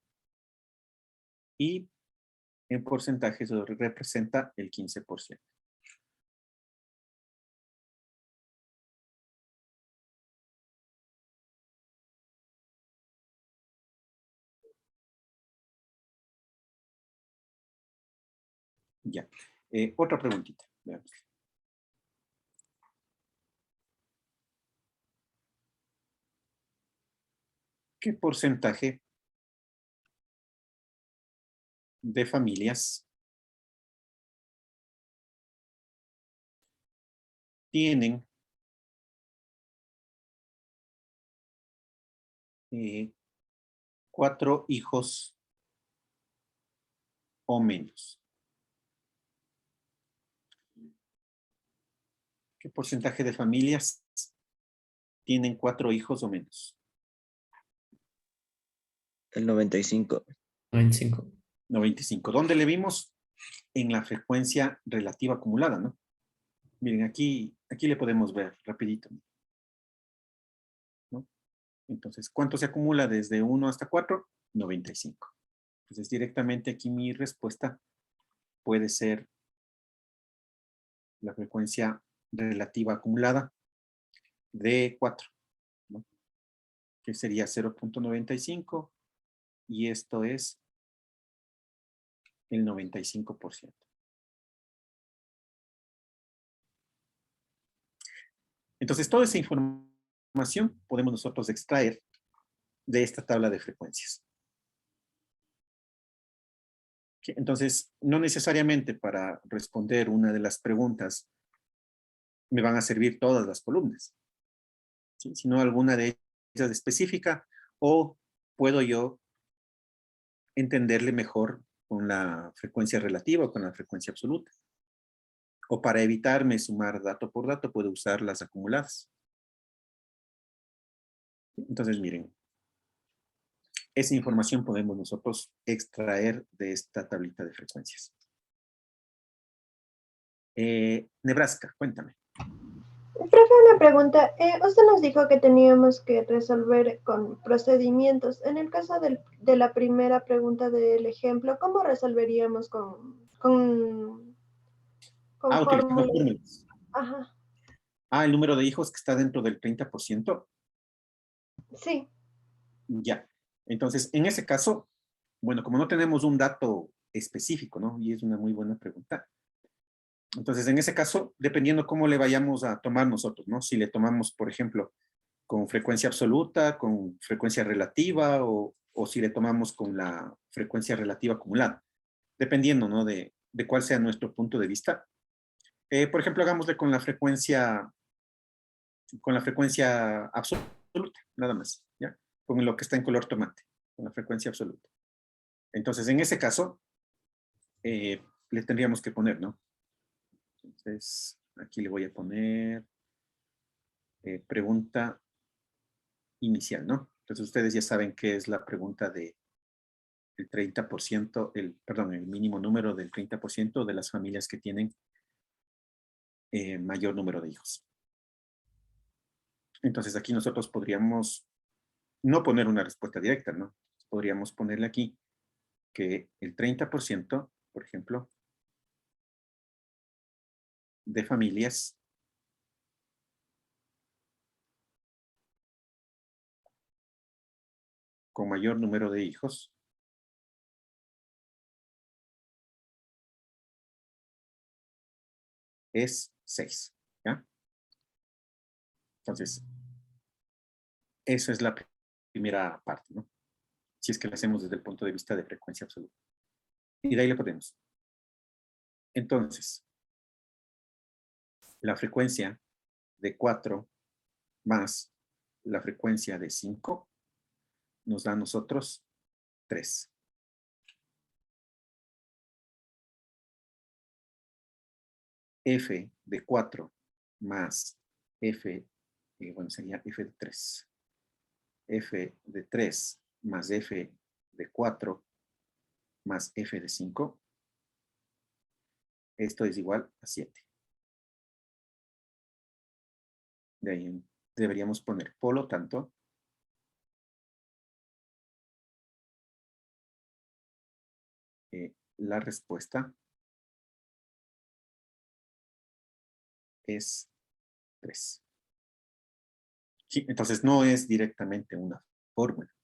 y en porcentaje eso representa el 15%. Ya. Otra preguntita. Veamos. ¿Qué porcentaje de familias tienen 4 hijos o menos? ¿Qué porcentaje de familias tienen 4 hijos o menos? El 95. 95. 95. ¿Dónde le vimos? En la frecuencia relativa acumulada, ¿no? Miren, aquí le podemos ver rapidito, ¿no? Entonces, ¿cuánto se acumula desde 1 hasta 4? 95. Entonces, directamente aquí mi respuesta puede ser la frecuencia relativa acumulada de 4, ¿no? Que sería 0.95, y esto es el 95%. Entonces, toda esa información podemos nosotros extraer de esta tabla de frecuencias. Entonces, no necesariamente para responder una de las preguntas me van a servir todas las columnas, ¿sí? Sino alguna de ellas específica, o puedo yo entenderle mejor con la frecuencia relativa o con la frecuencia absoluta. O para evitarme sumar dato por dato, puedo usar las acumuladas. Entonces, miren, esa información podemos nosotros extraer de esta tablita de frecuencias. Nebraska, cuéntame. Profe, una pregunta. Usted nos dijo que teníamos que resolver con procedimientos. En el caso de la primera pregunta del ejemplo, ¿cómo resolveríamos con Utilizando fórmulas? fórmulas. Ajá, El número de hijos que está dentro del 30%. sí. Ya. Entonces, en ese caso, bueno, como no tenemos un dato específico, ¿no? Y es una muy buena pregunta. Entonces, en ese caso, dependiendo cómo le vayamos a tomar nosotros, ¿no? Si le tomamos, por ejemplo, con frecuencia absoluta, con frecuencia relativa, o si le tomamos con la frecuencia relativa acumulada, dependiendo, ¿no? De cuál sea nuestro punto de vista. Por ejemplo, hagámosle con la frecuencia absoluta, nada más, ¿ya? Con lo que está en color tomate, con la frecuencia absoluta. Entonces, en ese caso, le tendríamos que poner, ¿no? Entonces, aquí le voy a poner pregunta inicial, ¿no? Entonces, ustedes ya saben qué es la pregunta de el 30%, el mínimo número del 30% de las familias que tienen mayor número de hijos. Entonces, aquí nosotros podríamos no poner una respuesta directa, ¿no? Podríamos ponerle aquí que el 30% por ejemplo, de familias con mayor número de hijos es 6, ¿ya? Entonces, eso es la primera parte, ¿no? Si es que lo hacemos desde el punto de vista de frecuencia absoluta. Y de ahí le ponemos. Entonces, la frecuencia de 4 más la frecuencia de 5 nos da a nosotros 3. F de 4 más F, bueno, sería F de 3. F de 3 más F de 4 más F de 5. Esto es igual a 7. De ahí deberíamos poner, por lo tanto, la respuesta es 3. Sí, entonces no es directamente una fórmula,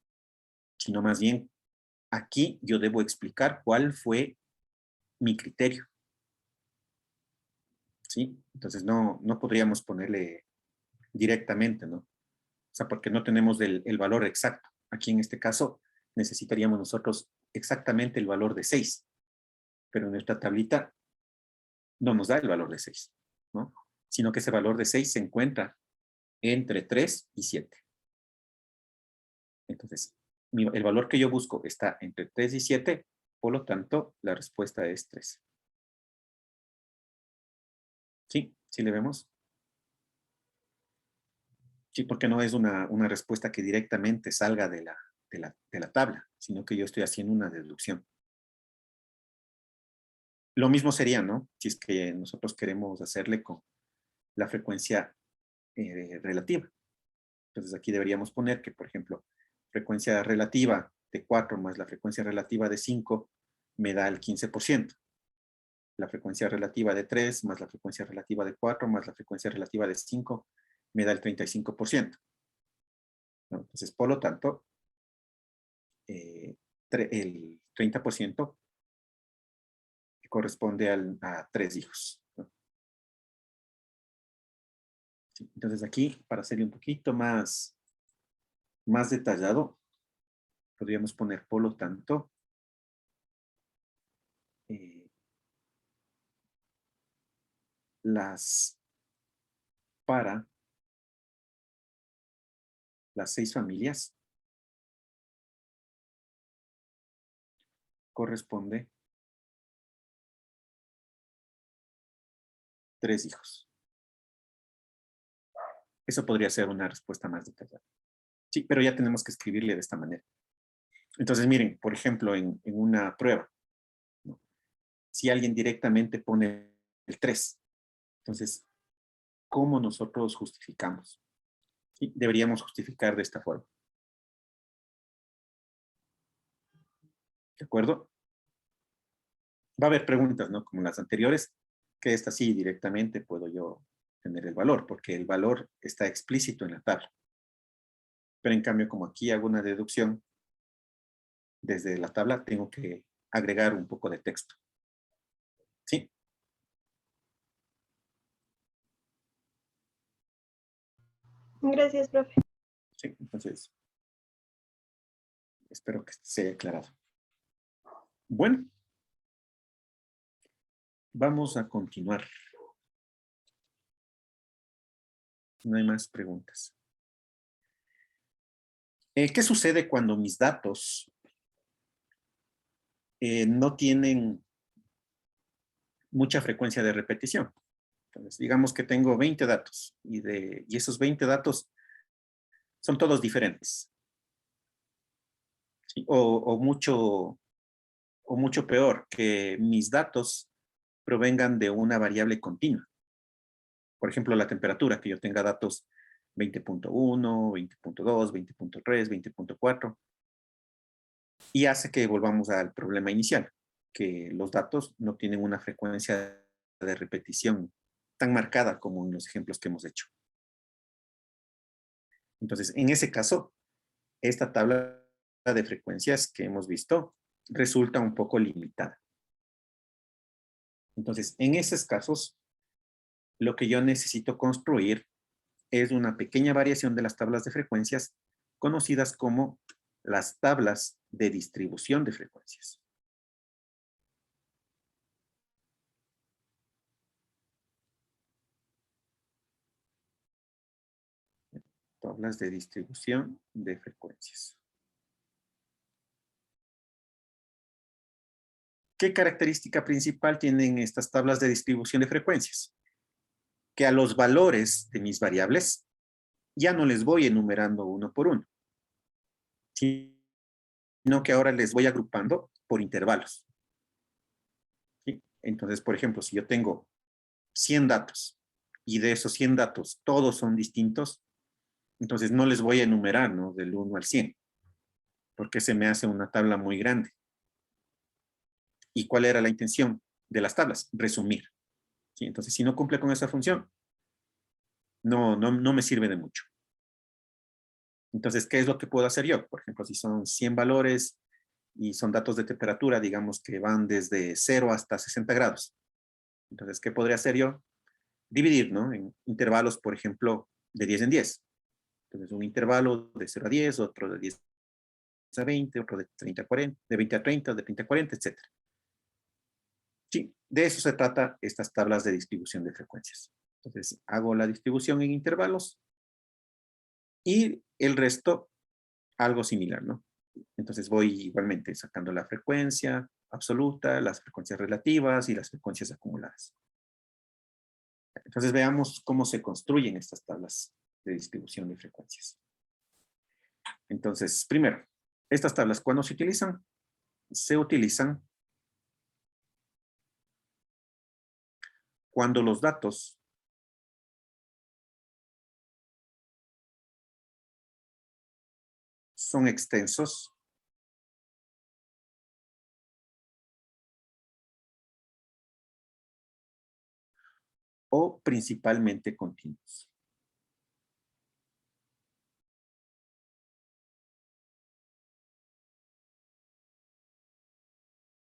sino más bien aquí yo debo explicar cuál fue mi criterio. ¿Sí? Entonces no podríamos ponerle directamente, ¿no? O sea, porque no tenemos el valor exacto. Aquí en este caso necesitaríamos nosotros exactamente el valor de 6, pero en nuestra tablita no nos da el valor de 6, ¿no? Sino que ese valor de 6 se encuentra entre 3 y 7. Entonces, el valor que yo busco está entre 3 y 7, por lo tanto, la respuesta es 3. ¿Sí? ¿Sí le vemos? Sí, porque no es una respuesta que directamente salga de la tabla, sino que yo estoy haciendo una deducción. Lo mismo sería, ¿no? Si es que nosotros queremos hacerle con la frecuencia relativa. Entonces aquí deberíamos poner que, por ejemplo, frecuencia relativa de 4 más la frecuencia relativa de 5 me da el 15%. La frecuencia relativa de 3 más la frecuencia relativa de 4 más la frecuencia relativa de 5 me da el 35%. ¿No? Entonces, por lo tanto, el 30% corresponde a 3 hijos. ¿No? Sí, entonces aquí, para hacerle un poquito más detallado, podríamos poner, por lo tanto, para las 6 familias corresponde 3 hijos. Eso podría ser una respuesta más detallada. Sí, pero ya tenemos que escribirle de esta manera. Entonces, miren, por ejemplo, en una prueba, ¿no? Si alguien directamente pone el 3, entonces, ¿cómo nosotros justificamos? ¿Sí? Deberíamos justificar de esta forma. ¿De acuerdo? Va a haber preguntas, ¿no? Como las anteriores, que esta sí directamente puedo yo tener el valor, porque el valor está explícito en la tabla. Pero en cambio, como aquí hago una deducción, desde la tabla tengo que agregar un poco de texto. ¿Sí? Gracias, profe. Sí, entonces, espero que se haya aclarado. Bueno, vamos a continuar. No hay más preguntas. ¿Qué sucede cuando mis datos no tienen mucha frecuencia de repetición? Entonces, digamos que tengo 20 datos y esos 20 datos son todos diferentes. ¿Sí? O mucho peor, que mis datos provengan de una variable continua. Por ejemplo, la temperatura, que yo tenga datos 20.1, 20.2, 20.3, 20.4, y hace que volvamos al problema inicial. que los datos no tienen una frecuencia de repetición tan marcada como en los ejemplos que hemos hecho. Entonces, en ese caso, esta tabla de frecuencias que hemos visto resulta un poco limitada. Entonces, en esos casos, lo que yo necesito construir es una pequeña variación de las tablas de frecuencias conocidas como las tablas de distribución de frecuencias. Tablas de distribución de frecuencias. ¿Qué característica principal tienen estas tablas de distribución de frecuencias? Que a los valores de mis variables ya no les voy enumerando uno por uno, sino que ahora les voy agrupando por intervalos. ¿Sí? Entonces, por ejemplo, si yo tengo 100 datos y de esos 100 datos todos son distintos, entonces no les voy a enumerar, ¿no? Del 1 al 100, porque se me hace una tabla muy grande. ¿Y cuál era la intención de las tablas? Resumir. ¿Sí? Entonces, si no cumple con esa función, no me sirve de mucho. Entonces, ¿qué es lo que puedo hacer yo? Por ejemplo, si son 100 valores y son datos de temperatura, digamos que van desde 0 hasta 60 grados. Entonces, ¿qué podría hacer yo? Dividir, ¿no? En intervalos, por ejemplo, de 10 en 10. Entonces, un intervalo de 0 a 10, otro de 10 a 20, otro de 30 a 40, de 20 a 30, de 30 a 40, etc. Sí, de eso se trata estas tablas de distribución de frecuencias. Entonces, hago la distribución en intervalos y el resto algo similar, ¿no? Entonces voy igualmente sacando la frecuencia absoluta, las frecuencias relativas y las frecuencias acumuladas. Entonces veamos cómo se construyen estas tablas de distribución de frecuencias. Entonces, primero, estas tablas, ¿cuándo se utilizan? Se utilizan cuando los datos son extensos o principalmente continuos.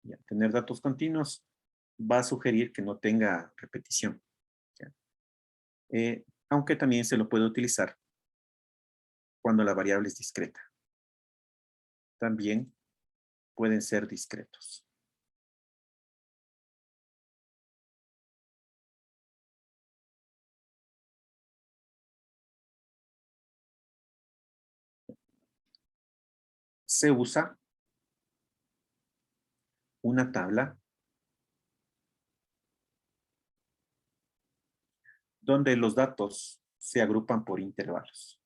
Ya, tener datos continuos va a sugerir que no tenga repetición. Aunque también se lo puede utilizar cuando la variable es discreta. También pueden ser discretos. Se usa una tabla donde los datos se agrupan por intervalos.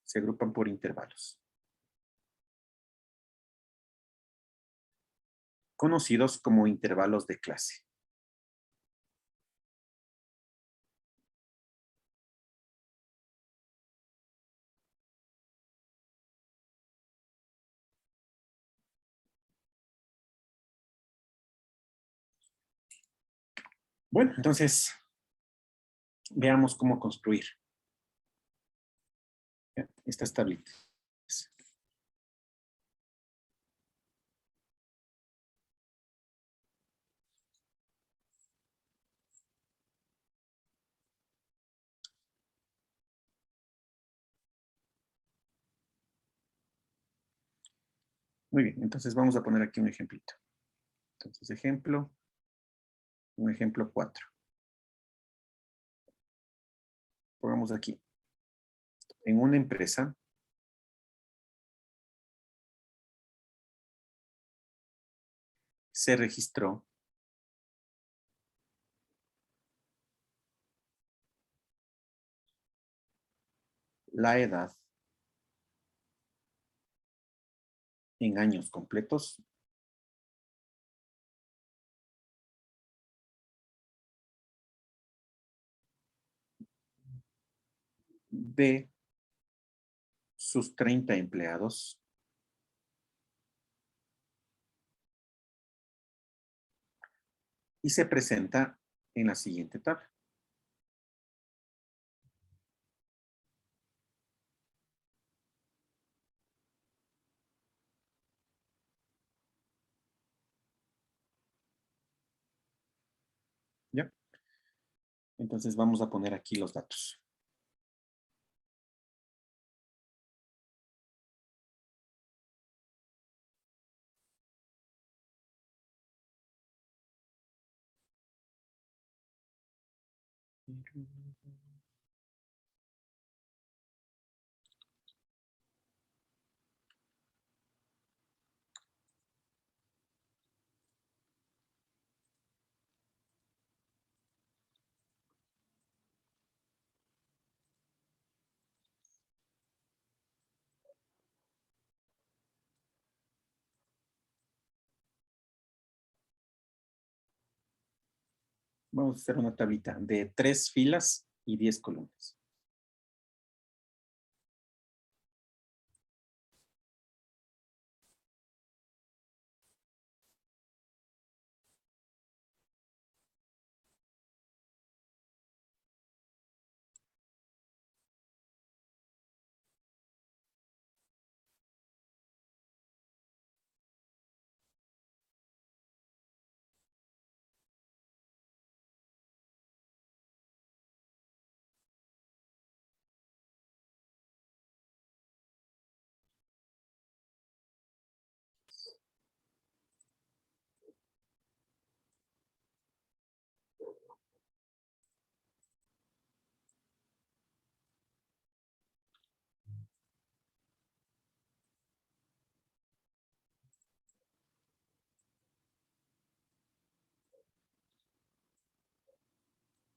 Se agrupan por intervalos. Conocidos como intervalos de clase. Bueno, entonces veamos cómo construir estas tablitas. Muy bien, entonces vamos a poner aquí un ejemplito. Entonces, un ejemplo 4. Pongamos aquí. En una empresa, se registró la edad en años completos de sus 30 empleados y se presenta en la siguiente tabla. ¿Ya? Entonces vamos a poner aquí los datos. Vamos a hacer una tablita de 3 filas y 10 columnas.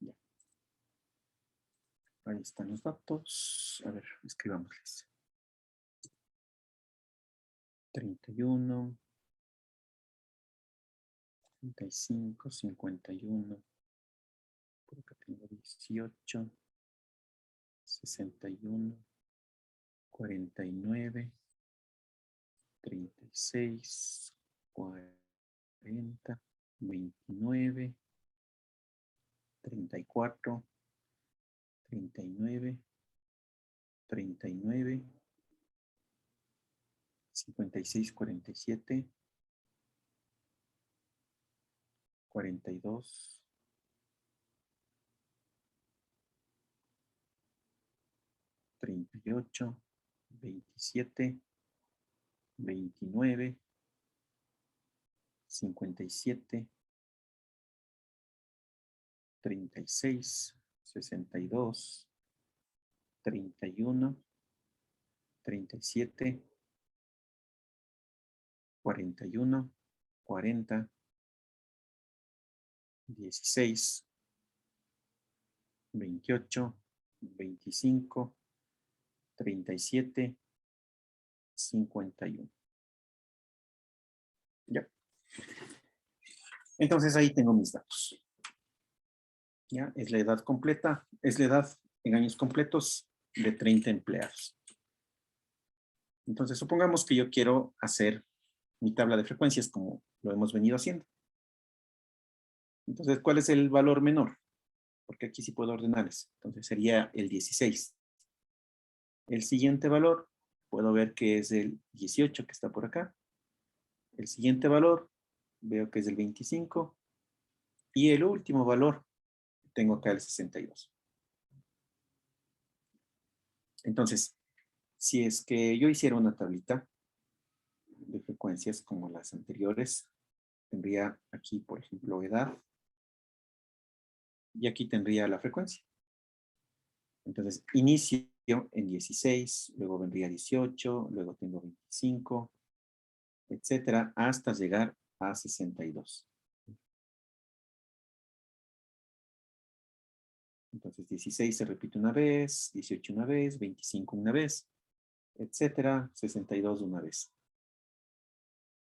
Ya. Ahí están los datos. A ver, escribámosles. 31, 35, 51. Por acá tengo 18, 61, 49, 36, 40, 29, 34, 39, 39, 56, 47, 42, 38, 27, 29, 57, 36, 62, 31, 37, 41, 40, 16, 28, 25, 37, 51. Ya. Entonces ahí tengo mis datos. Ya, es la edad completa, es la edad en años completos de 30 empleados. Entonces supongamos que yo quiero hacer mi tabla de frecuencias como lo hemos venido haciendo. Entonces, ¿cuál es el valor menor? Porque aquí sí puedo ordenarles. Entonces sería el 16. El siguiente valor, puedo ver que es el 18 que está por acá. El siguiente valor, veo que es el 25. Y el último valor, tengo acá el 62. Entonces, si es que yo hiciera una tablita de frecuencias como las anteriores, tendría aquí, por ejemplo, edad. Y aquí tendría la frecuencia. Entonces, inicio en 16, luego vendría 18, luego tengo 25, etcétera, hasta llegar a 62. Entonces, 16 se repite una vez, 18 una vez, 25 una vez, etcétera, 62 una vez.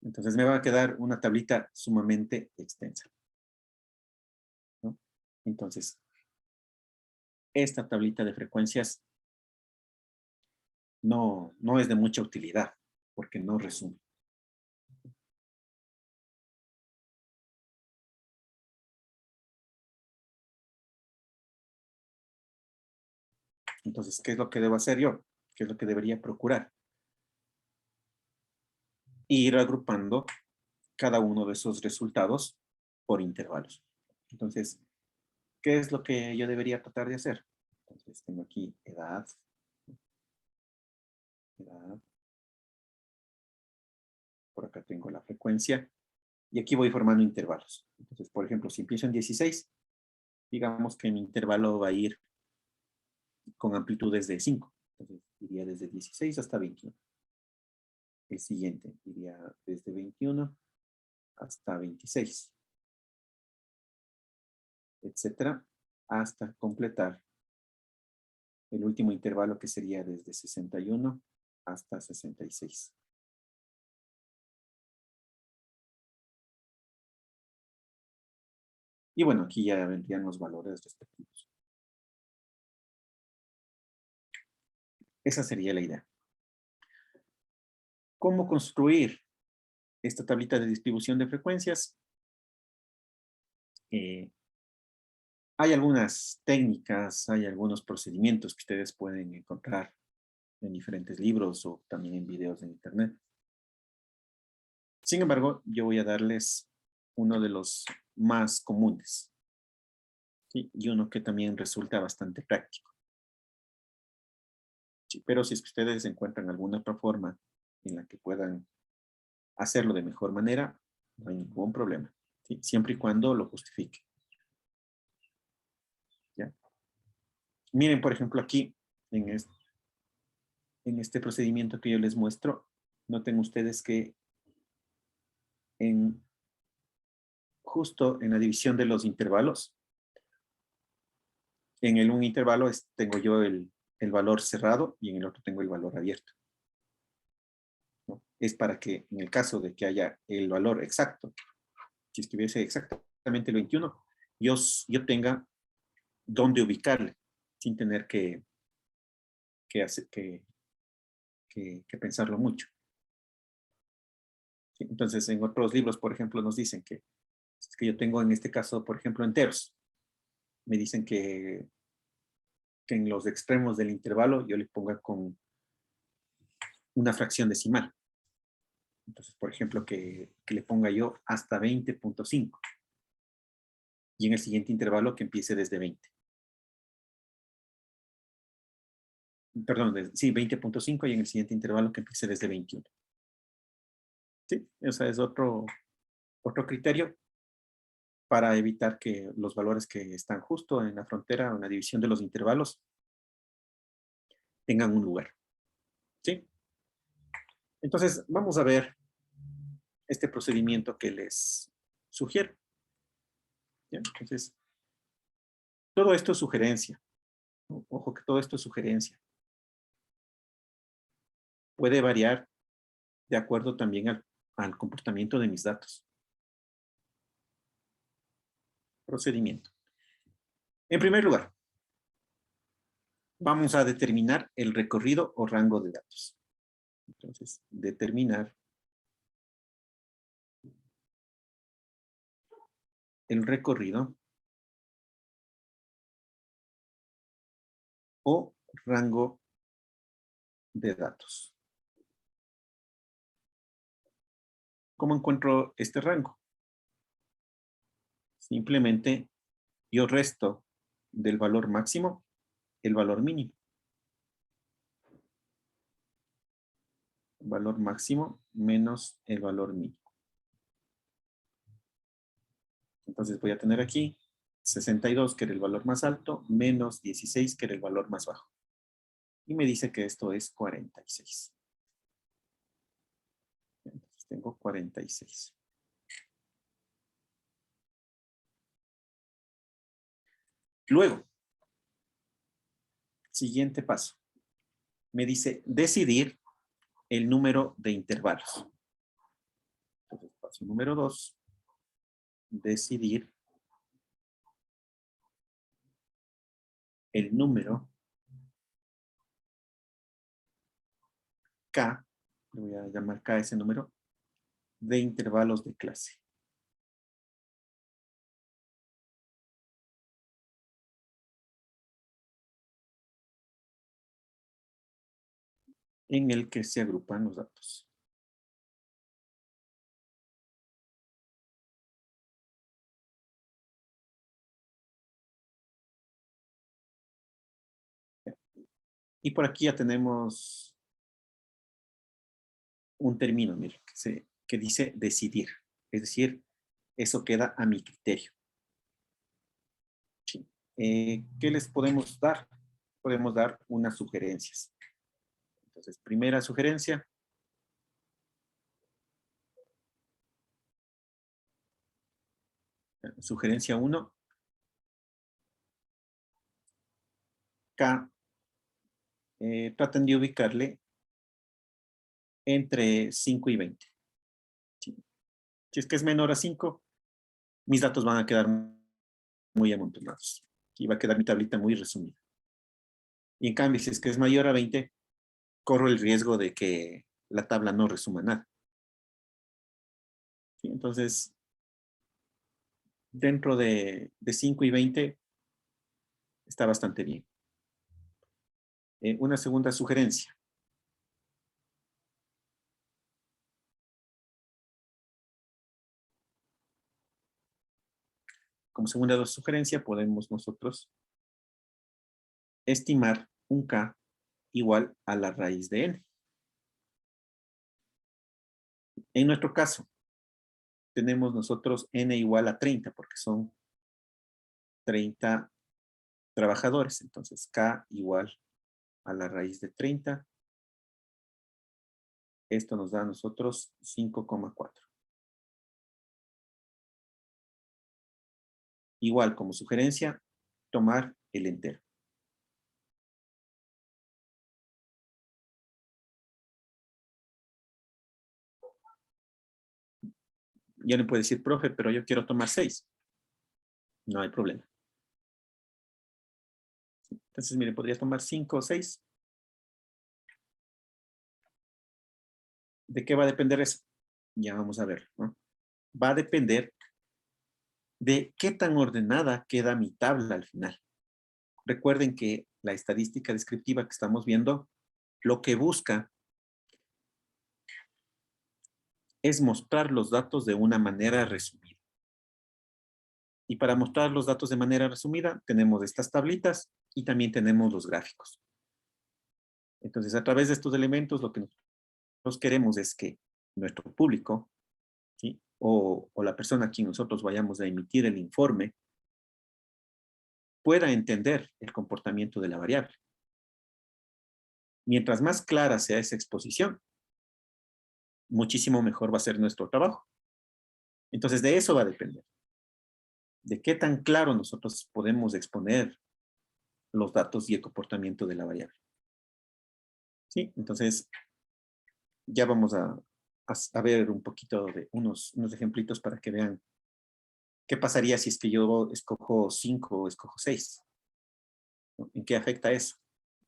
Entonces, me va a quedar una tablita sumamente extensa, ¿no? Entonces, esta tablita de frecuencias no es de mucha utilidad, porque no resume. Entonces, ¿qué es lo que debo hacer yo? ¿Qué es lo que debería procurar? Ir agrupando cada uno de esos resultados por intervalos. Entonces, ¿qué es lo que yo debería tratar de hacer? Entonces, tengo aquí edad. Por acá tengo la frecuencia. Y aquí voy formando intervalos. Entonces, por ejemplo, si empiezo en 16, digamos que mi intervalo va a ir con amplitudes de 5. Entonces, iría desde 16 hasta 21. El siguiente iría desde 21 hasta 26. Etcétera, hasta completar el último intervalo, que sería desde 61 hasta 66. Y bueno, aquí ya vendrían los valores respectivos. Esa sería la idea. ¿Cómo construir esta tablita de distribución de frecuencias? Hay algunas técnicas, hay algunos procedimientos que ustedes pueden encontrar en diferentes libros o también en videos en internet. Sin embargo, yo voy a darles uno de los más comunes, ¿sí? Y uno que también resulta bastante práctico. Sí, pero si es que ustedes encuentran alguna otra forma en la que puedan hacerlo de mejor manera, no hay ningún problema, ¿sí? Siempre y cuando lo justifique. ¿Ya? Miren, por ejemplo, aquí, en este procedimiento que yo les muestro, noten ustedes que justo en la división de los intervalos, en un intervalo tengo yo el valor cerrado y en el otro tengo el valor abierto, ¿no? Es para que en el caso de que haya el valor exacto, si estuviese exactamente el 21, yo tenga dónde ubicarle sin tener que pensarlo mucho. ¿Sí? Entonces, en otros libros, por ejemplo, nos dicen que es que yo tengo en este caso, por ejemplo, enteros. Me dicen que en los extremos del intervalo yo le ponga con una fracción decimal. Entonces, por ejemplo, que le ponga yo hasta 20.5. Y en el siguiente intervalo que empiece desde 20. Perdón, sí, 20.5 y en el siguiente intervalo que empiece desde 21. Sí, ese es otro criterio para evitar que los valores que están justo en la frontera o en la división de los intervalos tengan un lugar. ¿Sí? Entonces, vamos a ver este procedimiento que les sugiero. ¿Ya? Entonces, todo esto es sugerencia. Ojo que todo esto es sugerencia. Puede variar de acuerdo también al comportamiento de mis datos. Procedimiento. En primer lugar, vamos a determinar el recorrido o rango de datos. Entonces, determinar el recorrido o rango de datos. ¿Cómo encuentro este rango? Simplemente yo resto del valor máximo el valor mínimo. El valor máximo menos el valor mínimo. Entonces voy a tener aquí 62, que era el valor más alto, menos 16, que era el valor más bajo. Y me dice que esto es 46. Entonces tengo 46. Luego, siguiente paso. Me dice decidir el número de intervalos. Entonces, paso número 2. Decidir el número K, le voy a llamar K ese número, de intervalos de clase. En el que se agrupan los datos. Y por aquí ya tenemos un término, mire, que dice decidir. Es decir, eso queda a mi criterio. Sí. ¿Qué les podemos dar? Podemos dar unas sugerencias. Entonces, primera sugerencia. Sugerencia 1. K. Traten de ubicarle entre 5 y 20. Sí. Si es que es menor a 5, mis datos van a quedar muy amontonados. Y va a quedar mi tablita muy resumida. Y en cambio, si es que es mayor a 20, corro el riesgo de que la tabla no resuma nada. ¿Sí? Entonces, dentro de 5 y 20 está bastante bien. Una segunda sugerencia. Como segunda sugerencia, podemos nosotros estimar un K igual a la raíz de n. En nuestro caso, tenemos nosotros n igual a 30, porque son 30 trabajadores. Entonces, K igual a la raíz de 30. Esto nos da a nosotros 5,4. Igual, como sugerencia, tomar el entero. Ya no puede decir, profe, pero yo quiero tomar 6. No hay problema. Entonces, mire, podría tomar 5 o 6. ¿De qué va a depender eso? Ya vamos a ver, ¿no? Va a depender de qué tan ordenada queda mi tabla al final. Recuerden que la estadística descriptiva que estamos viendo, lo que busca es mostrar los datos de una manera resumida. Y para mostrar los datos de manera resumida, tenemos estas tablitas y también tenemos los gráficos. Entonces, a través de estos elementos, lo que nosotros queremos es que nuestro público, ¿sí? o la persona a quien nosotros vayamos a emitir el informe, pueda entender el comportamiento de la variable. Mientras más clara sea esa exposición, muchísimo mejor va a ser nuestro trabajo. Entonces, de eso va a depender. De qué tan claro nosotros podemos exponer los datos y el comportamiento de la variable. ¿Sí? Entonces, ya vamos a ver un poquito de unos ejemplitos para que vean qué pasaría si es que yo escojo 5 o escojo 6. ¿No? ¿En qué afecta eso?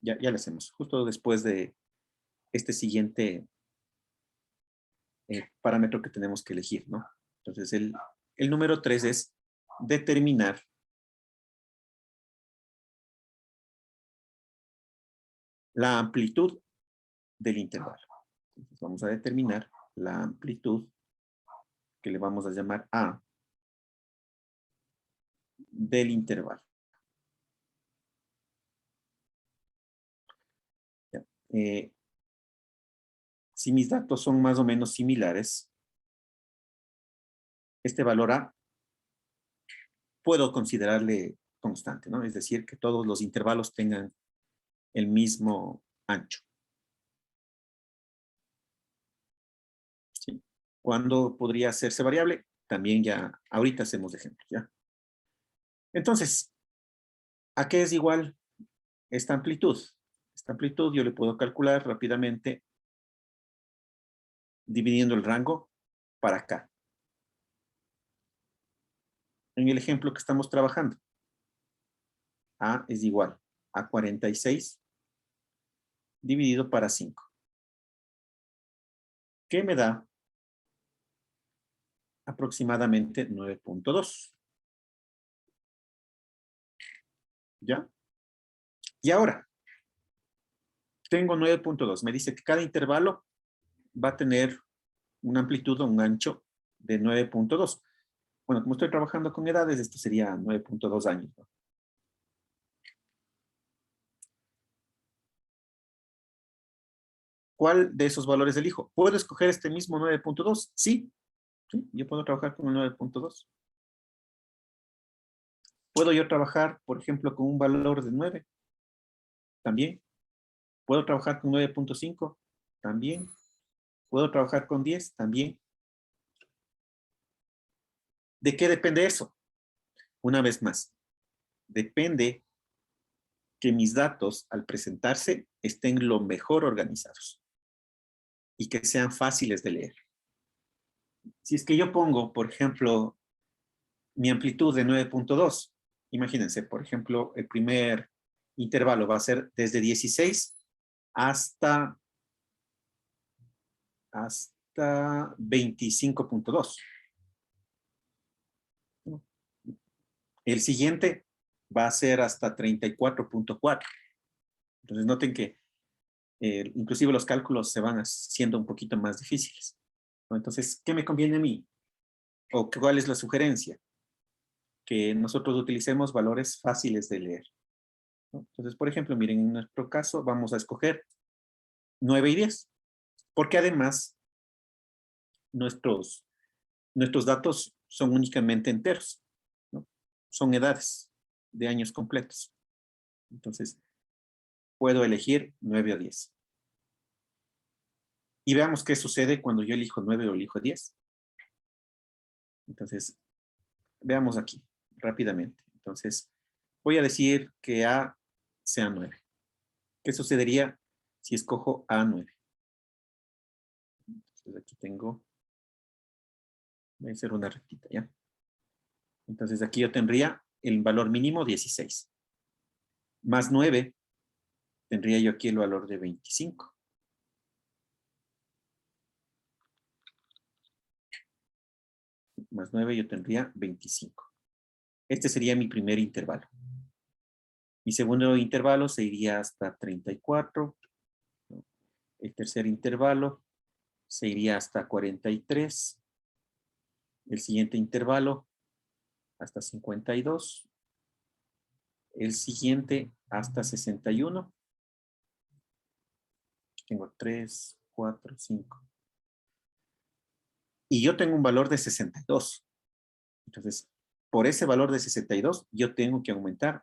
Ya lo hacemos. Justo después de este siguiente parámetro que tenemos que elegir, ¿no? Entonces, el número 3 es determinar la amplitud del intervalo. Entonces, vamos a determinar la amplitud, que le vamos a llamar A, del intervalo. Si mis datos son más o menos similares, este valor A puedo considerarle constante, ¿no? Es decir, que todos los intervalos tengan el mismo ancho. ¿Sí? ¿Cuándo podría hacerse variable? También ya, ahorita hacemos ejemplos, ¿ya? Entonces, ¿a qué es igual esta amplitud? Esta amplitud yo le puedo calcular rápidamente dividiendo el rango para acá. En el ejemplo que estamos trabajando, A es igual a 46 dividido para 5. que me da aproximadamente 9.2. ¿Ya? Y ahora, tengo 9.2. Me dice que cada intervalo va a tener una amplitud o un ancho de 9.2. Bueno, como estoy trabajando con edades, esto sería 9.2 años, ¿no? ¿Cuál de esos valores elijo? ¿Puedo escoger este mismo 9.2? Sí. Sí, yo puedo trabajar con el 9.2. ¿Puedo yo trabajar, por ejemplo, con un valor de 9? También. ¿Puedo trabajar con 9.5? También. ¿Puedo trabajar con 10? También. ¿De qué depende eso? Una vez más, depende que mis datos al presentarse estén lo mejor organizados y que sean fáciles de leer. Si es que yo pongo, por ejemplo, mi amplitud de 9.2, imagínense, por ejemplo, el primer intervalo va a ser desde 16 hasta 25.2. El siguiente va a ser hasta 34.4. Entonces noten que inclusive los cálculos se van haciendo un poquito más difíciles, ¿no? Entonces, ¿qué me conviene a mí? ¿O cuál es la sugerencia? Que nosotros utilicemos valores fáciles de leer, ¿no? Entonces, por ejemplo, miren, en nuestro caso vamos a escoger 9 y 10, porque además nuestros datos son únicamente enteros, ¿no? Son edades de años completos. Entonces, puedo elegir 9 o 10. Y veamos qué sucede cuando yo elijo 9 o elijo 10. Entonces, veamos aquí rápidamente. Entonces, voy a decir que A sea 9. ¿Qué sucedería si escojo A9? Entonces, aquí tengo, voy a hacer una rectita, ¿ya? Entonces, aquí yo tendría el valor mínimo 16. Más 9, tendría yo aquí el valor de 25. Más 9 yo tendría 25. Este sería mi primer intervalo. Mi segundo intervalo se iría hasta 34. El tercer intervalo se iría hasta 43. El siguiente intervalo hasta 52. El siguiente hasta 61. Tengo 3, 4, 5. Y yo tengo un valor de 62. Entonces, por ese valor de 62, yo tengo que aumentar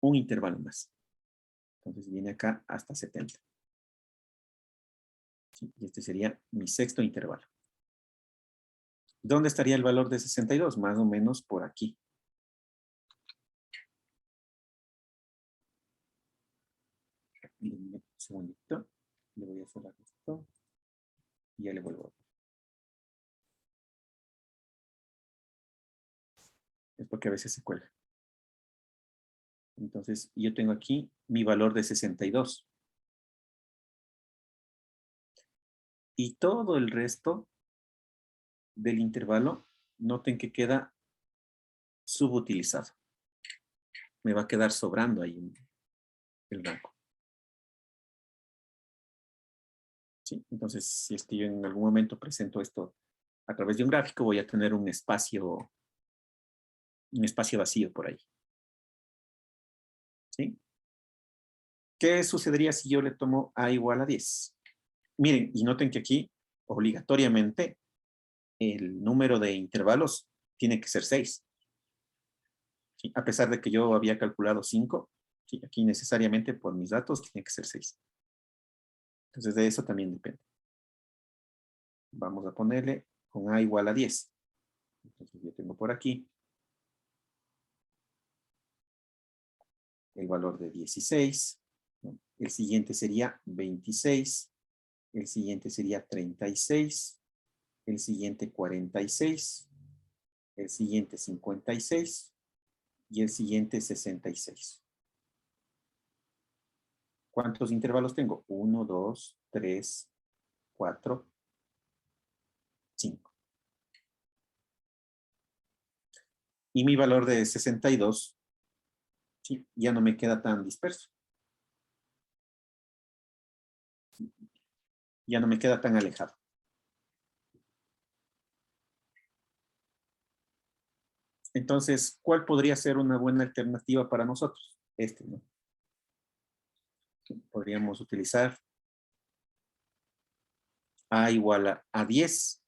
un intervalo más. Entonces viene acá hasta 70. ¿Sí? Y este sería mi sexto intervalo. ¿Dónde estaría el valor de 62? Más o menos por aquí. Un segundito. Le voy a cerrar esto. Y ya le vuelvo a ver. Es porque a veces se cuelga. Entonces, yo tengo aquí mi valor de 62. Y todo el resto del intervalo, noten que queda subutilizado. Me va a quedar sobrando ahí el rango. ¿Sí? Entonces, si es que yo en algún momento presento esto a través de un gráfico, voy a tener un espacio vacío por ahí. ¿Sí? ¿Qué sucedería si yo le tomo A igual a 10? Miren, y noten que aquí, obligatoriamente, el número de intervalos tiene que ser 6. ¿Sí? A pesar de que yo había calculado 5, ¿sí? Aquí necesariamente por mis datos tiene que ser 6. Entonces de eso también depende. Vamos a ponerle con A igual a 10. Entonces yo tengo por aquí el valor de 16. ¿No? El siguiente sería 26. El siguiente sería 36. El siguiente 46. El siguiente 56. Y el siguiente 66. ¿Cuántos intervalos tengo? 1, 2, 3, 4, 5. Y mi valor de 62, sí, ya no me queda tan disperso. Ya no me queda tan alejado. Entonces, ¿cuál podría ser una buena alternativa para nosotros? Este, ¿no? Podríamos utilizar A igual a 10.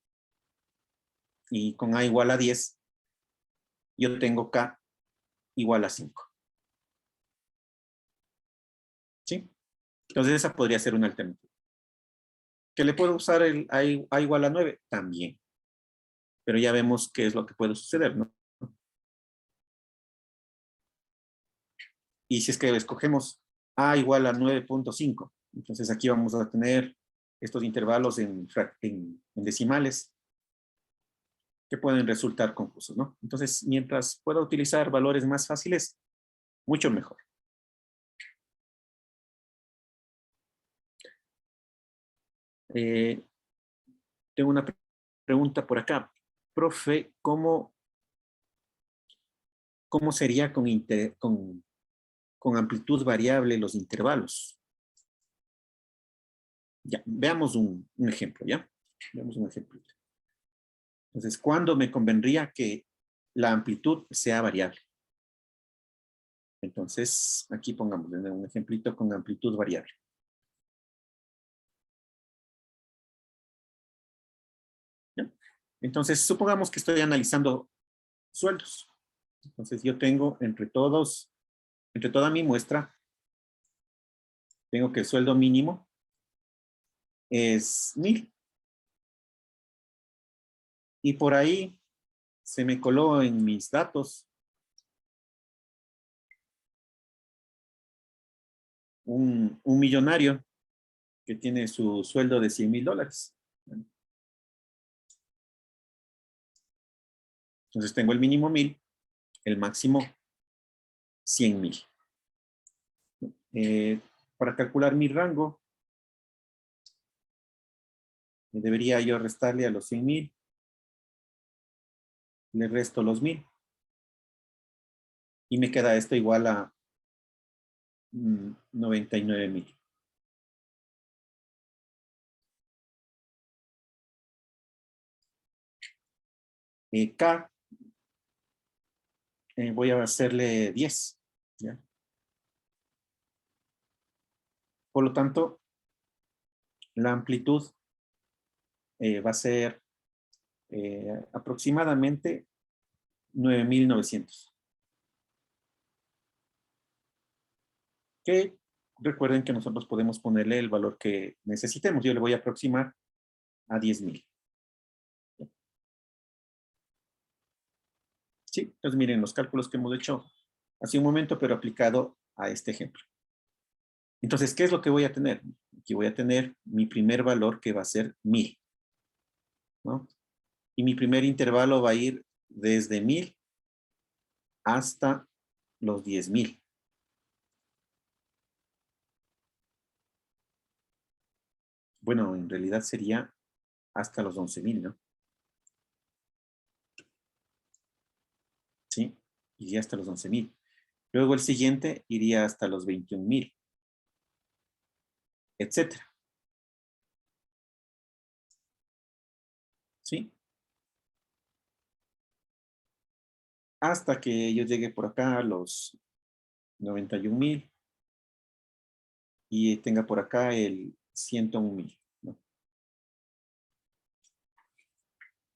Y con A igual a 10, yo tengo K igual a 5. ¿Sí? Entonces, esa podría ser una alternativa. ¿Que le puedo usar el A igual a 9? También. Pero ya vemos qué es lo que puede suceder, ¿no? Y si es que escogemos A igual a 9.5, entonces aquí vamos a tener estos intervalos en decimales que pueden resultar confusos, ¿no? Entonces, mientras pueda utilizar valores más fáciles, mucho mejor. Tengo una pregunta por acá. Profe, ¿cómo sería con amplitud variable los intervalos? Ya, veamos un ejemplo, ¿ya? Veamos un ejemplo. Entonces, ¿cuándo me convendría que la amplitud sea variable? Entonces, aquí pongamos un ejemplito con amplitud variable. ¿Ya? Entonces, supongamos que estoy analizando sueldos. Entonces, yo tengo entre toda mi muestra, tengo que el sueldo mínimo es 1000. Y por ahí se me coló en mis datos un millonario que tiene su sueldo de $100,000. Entonces tengo el mínimo 1000, el máximo 100,000. Para calcular mi rango, debería yo restarle a los 100,000. Le resto los 1000. Y me queda esto igual a 99,000. K, voy a hacerle 10. ¿Ya? Por lo tanto, la amplitud va a ser aproximadamente 9,900. Que recuerden que nosotros podemos ponerle el valor que necesitemos. Yo le voy a aproximar a 10,000. Sí, entonces miren los cálculos que hemos hecho hace un momento, pero aplicado a este ejemplo. Entonces, ¿qué es lo que voy a tener? Aquí voy a tener mi primer valor que va a ser 1000. ¿No? Y mi primer intervalo va a ir desde 1000 hasta los 10,000. Bueno, en realidad sería hasta los 11,000, ¿no? Sí, iría hasta los 11,000. Luego el siguiente iría hasta los 21,000, etcétera. ¿Sí? Hasta que yo llegue por acá a los 91,000 y tenga por acá el 101,000, ¿no?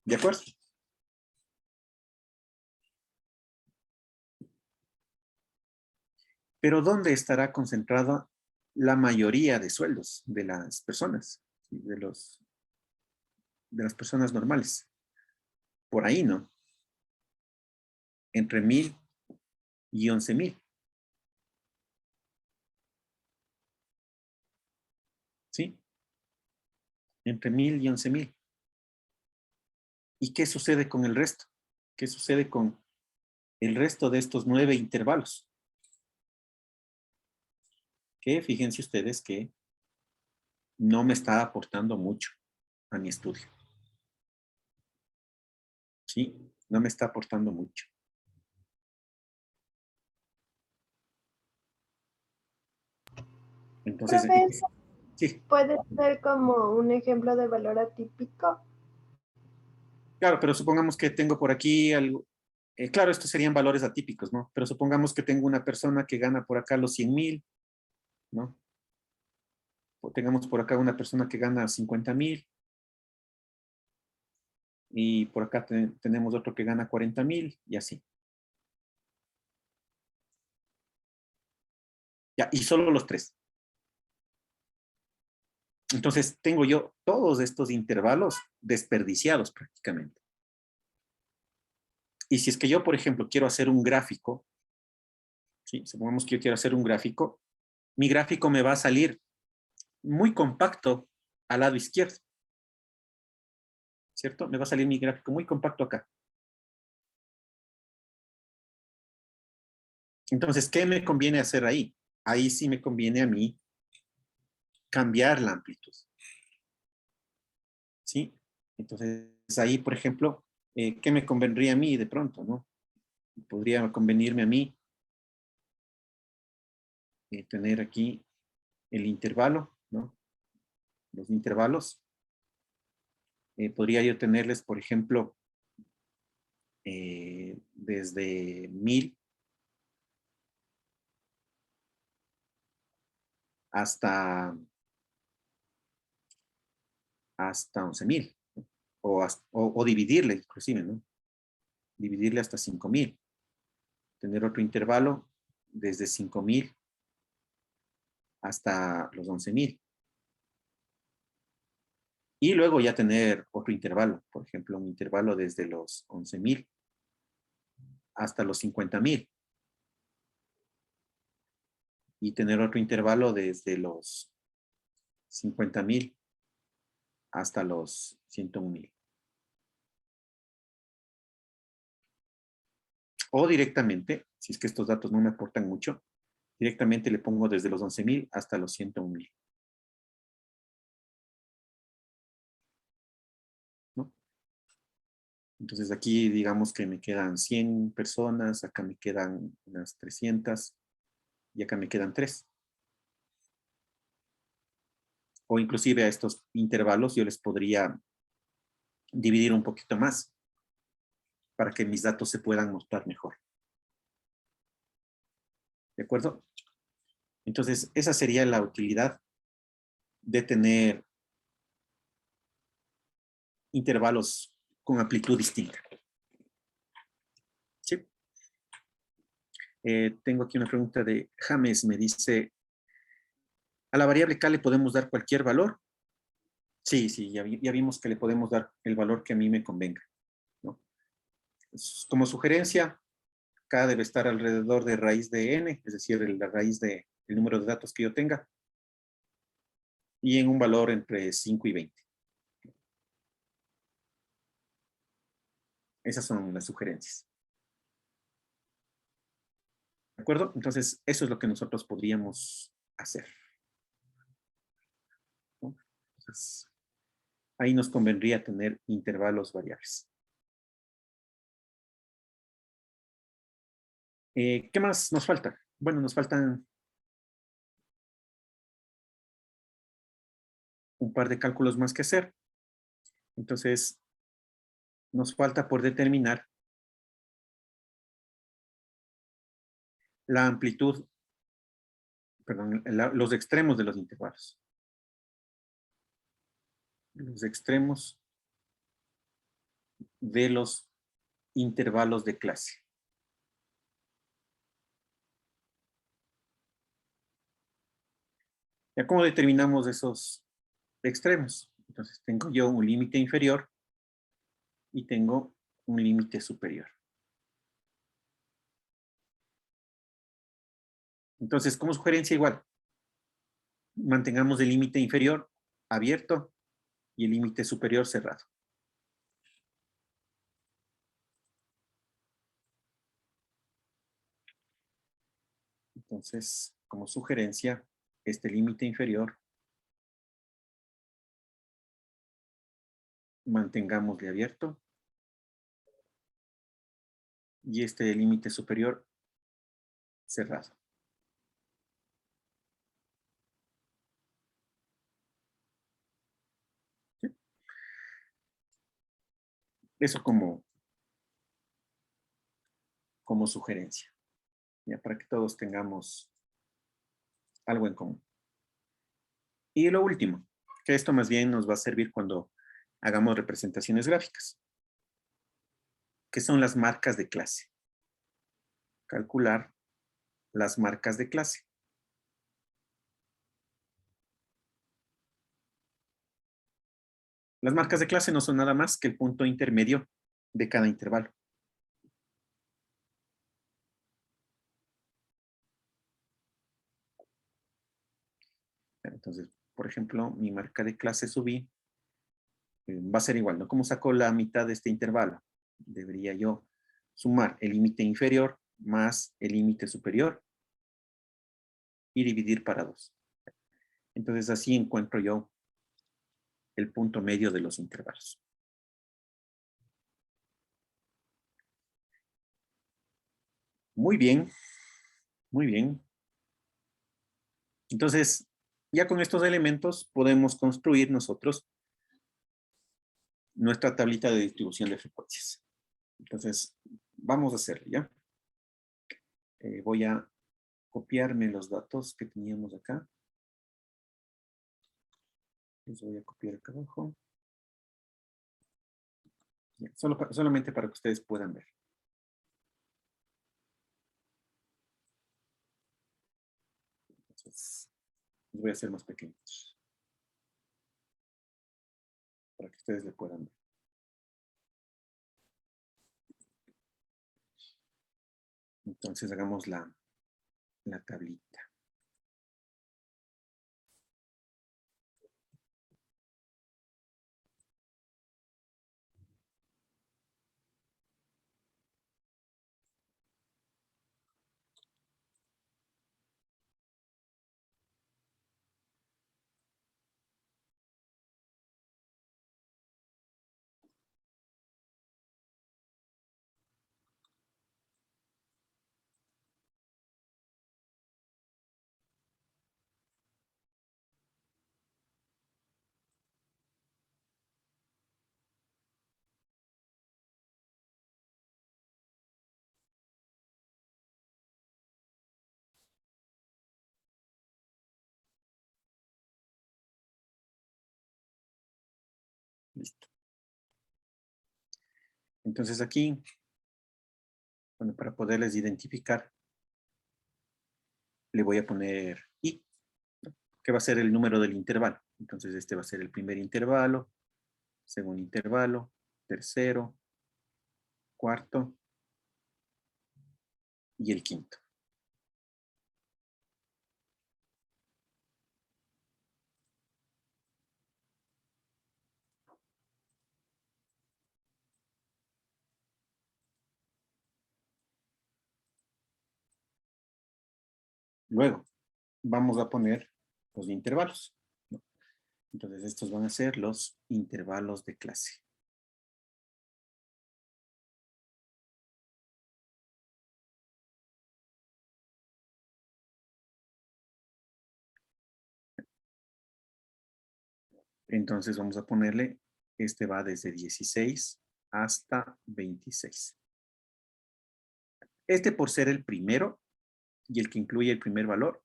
¿De acuerdo? Pero ¿dónde estará concentrada la mayoría de sueldos de las personas? De las personas normales. Por ahí, ¿no? Entre 1000 y 11,000. ¿Sí? Entre 1000 y 11,000. ¿Y qué sucede con el resto? ¿Qué sucede con el resto de estos 9 intervalos? Que fíjense ustedes que no me está aportando mucho a mi estudio. ¿sí? No me está aportando mucho. Entonces, Profe, sí, puede ser como un ejemplo de valor atípico. claro, pero supongamos que tengo por aquí algo. Claro, estos serían valores atípicos, ¿no? Pero supongamos que tengo una persona que gana por acá los 100,000, ¿no? O tengamos por acá una persona que gana 50,000. Y por acá tenemos otro que gana 40,000 y así. Ya, y solo los tres. Entonces tengo yo todos estos intervalos desperdiciados prácticamente. Y si es que yo, por ejemplo, quiero hacer un gráfico, ¿sí? Supongamos que yo quiero hacer un gráfico, mi gráfico me va a salir muy compacto al lado izquierdo, ¿cierto? Me va a salir mi gráfico muy compacto acá. Entonces, ¿qué me conviene hacer ahí? Ahí sí me conviene a mí cambiar la amplitud, ¿sí? Entonces, ahí, por ejemplo, ¿qué me convendría a mí de pronto, no? Podría convenirme a mí tener aquí el intervalo, ¿no? Los intervalos. Podría yo tenerles, por ejemplo, desde 1000 hasta 11,000, ¿no? O dividirle inclusive, ¿no? Dividirle hasta 5,000. Tener otro intervalo desde 5,000 hasta los 11,000. Y luego ya tener otro intervalo, por ejemplo, un intervalo desde los 11,000 hasta los 50,000. Y tener otro intervalo desde los 50,000 hasta los 101,000. O directamente, si es que estos datos no me aportan mucho, directamente le pongo desde los 11,000 hasta los 101,000. ¿No? Entonces aquí digamos que me quedan 100 personas, acá me quedan unas 300 y acá me quedan 3. O inclusive a estos intervalos yo les podría dividir un poquito más para que mis datos se puedan mostrar mejor. ¿De acuerdo? Entonces, esa sería la utilidad de tener intervalos con amplitud distinta. ¿Sí? Tengo aquí una pregunta de James, me dice, ¿a la variable K le podemos dar cualquier valor? Sí, sí, ya vimos que le podemos dar el valor que a mí me convenga, ¿no? Como sugerencia, K debe estar alrededor de raíz de n, es decir, la raíz del número de datos que yo tenga, y en un valor entre 5 y 20. Esas son las sugerencias. ¿De acuerdo? Entonces, eso es lo que nosotros podríamos hacer, ¿no? Entonces, ahí nos convendría tener intervalos variables. ¿Qué más nos falta? Bueno, nos faltan un par de cálculos más que hacer. Entonces, nos falta por determinar la amplitud, perdón, los extremos de los intervalos. Los extremos de los intervalos de clase. ¿Ya cómo determinamos esos extremos? Entonces, tengo yo un límite inferior y tengo un límite superior. Entonces, como sugerencia igual, mantengamos el límite inferior abierto y el límite superior cerrado. Entonces, como sugerencia, este límite inferior, mantengámosle abierto y este límite superior cerrado. ¿Sí? Eso como sugerencia, ya, para que todos tengamos algo en común. Y lo último, que esto más bien nos va a servir cuando hagamos representaciones gráficas, que son las marcas de clase. Calcular las marcas de clase. Las marcas de clase no son nada más que el punto intermedio de cada intervalo. Entonces, por ejemplo, mi marca de clase subí va a ser igual, ¿no? ¿Cómo saco la mitad de este intervalo? Debería yo sumar el límite inferior más el límite superior y dividir para 2. Entonces, así encuentro yo el punto medio de los intervalos. Muy bien, muy bien. Entonces, ya con estos elementos podemos construir nosotros nuestra tablita de distribución de frecuencias. Entonces, vamos a hacerlo, ¿ya? Voy a copiarme los datos que teníamos acá. Los voy a copiar acá abajo. Ya, solamente para que ustedes puedan ver. Entonces, los voy a hacer más pequeños. Para que ustedes le puedan ver. Entonces, hagamos la tablita. Listo. Entonces aquí, bueno, para poderles identificar, le voy a poner I, que va a ser el número del intervalo. Entonces este va a ser el primer intervalo, segundo intervalo, tercero, cuarto y el quinto. Luego, vamos a poner los intervalos, ¿no? Entonces, estos van a ser los intervalos de clase. Entonces, vamos a ponerle, este va desde 16 hasta 26. Este, por ser el primero y el que incluye el primer valor,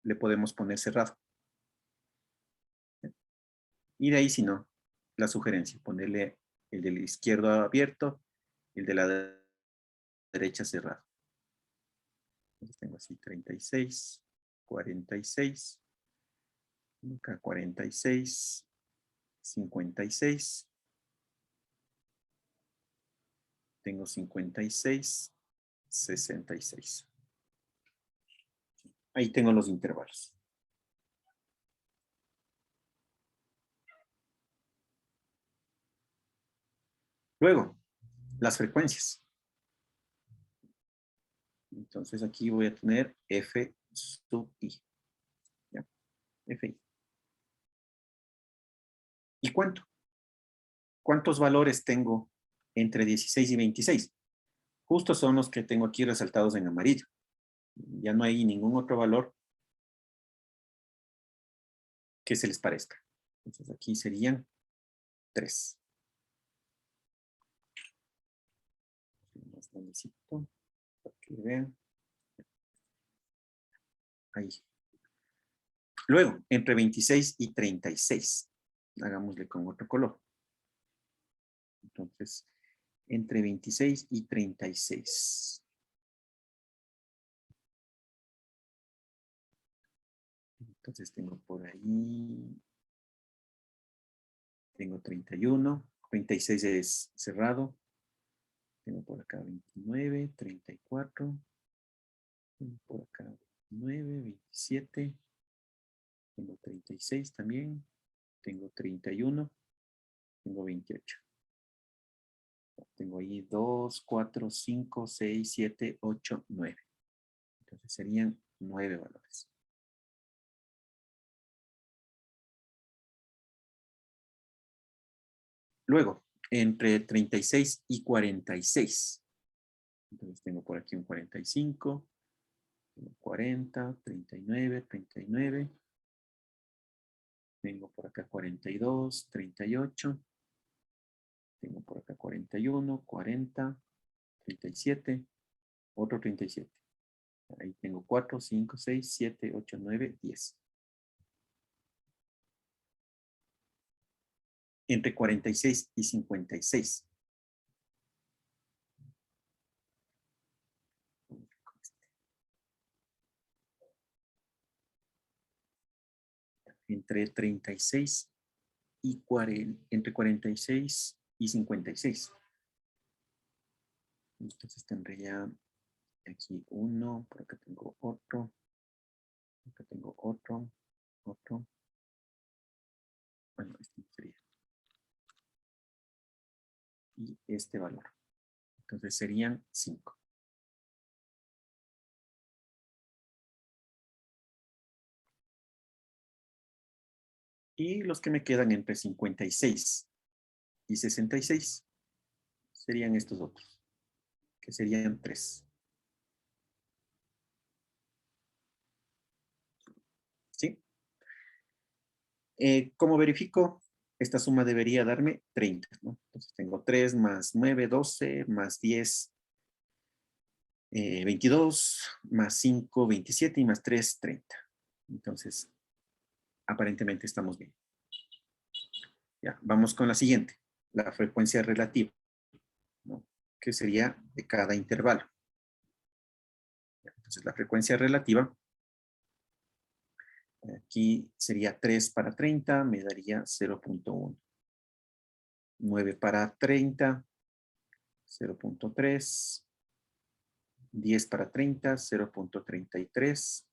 le podemos poner cerrado. Y de ahí, si no, la sugerencia, ponerle el del izquierdo abierto, el de la derecha cerrado. Entonces tengo así 36, 46, acá 46, 56, tengo 56, 66. Ahí tengo los intervalos. Luego, las frecuencias. Entonces aquí voy a tener F sub I. ¿Ya? Fi. ¿Y cuánto? ¿Cuántos valores tengo entre 16 y 26? Justo son los que tengo aquí resaltados en amarillo. Ya no hay ningún otro valor que se les parezca. Entonces aquí serían 3. Más grandecito, para que vean. Ahí. Luego, entre 26 y 36. Hagámosle con otro color. Entonces, entre 26 y 36. Entonces tengo por ahí, tengo 31, 36 es cerrado. Tengo por acá 29, 34. Tengo por acá 29, 27. Tengo 36 también. Tengo 31. Tengo 28. Tengo ahí 2, 4, 5, 6, 7, 8, 9. Entonces serían 9 valores. Luego, entre 36 y 46. Entonces tengo por aquí un 45, tengo 40, 39, 39. Tengo por acá 42, 38. Tengo por acá 41, 40, 37, otro 37. Ahí tengo 4, 5, 6, 7, 8, 9, 10. Entre 46 y 56. Entre 36 y 40, entre 46 y 56. Entonces tendría aquí uno, por acá tengo otro, acá tengo otro, otro. Bueno, este sería. Y este valor. Entonces serían 5. Y los que me quedan entre 56 y 66 serían estos otros, que serían 3. ¿Sí? ¿Cómo verifico? Esta suma debería darme 30, ¿no? Entonces tengo 3 más 9, 12, más 10, 22, más 5, 27 y más 3, 30. Entonces, aparentemente estamos bien. Ya, vamos con la siguiente, la frecuencia relativa, ¿no? Que sería de cada intervalo. Entonces, la frecuencia relativa, aquí sería 3 para 30, me daría 0.1. 9 para 30, 0.3. 10 para 30, 0.33.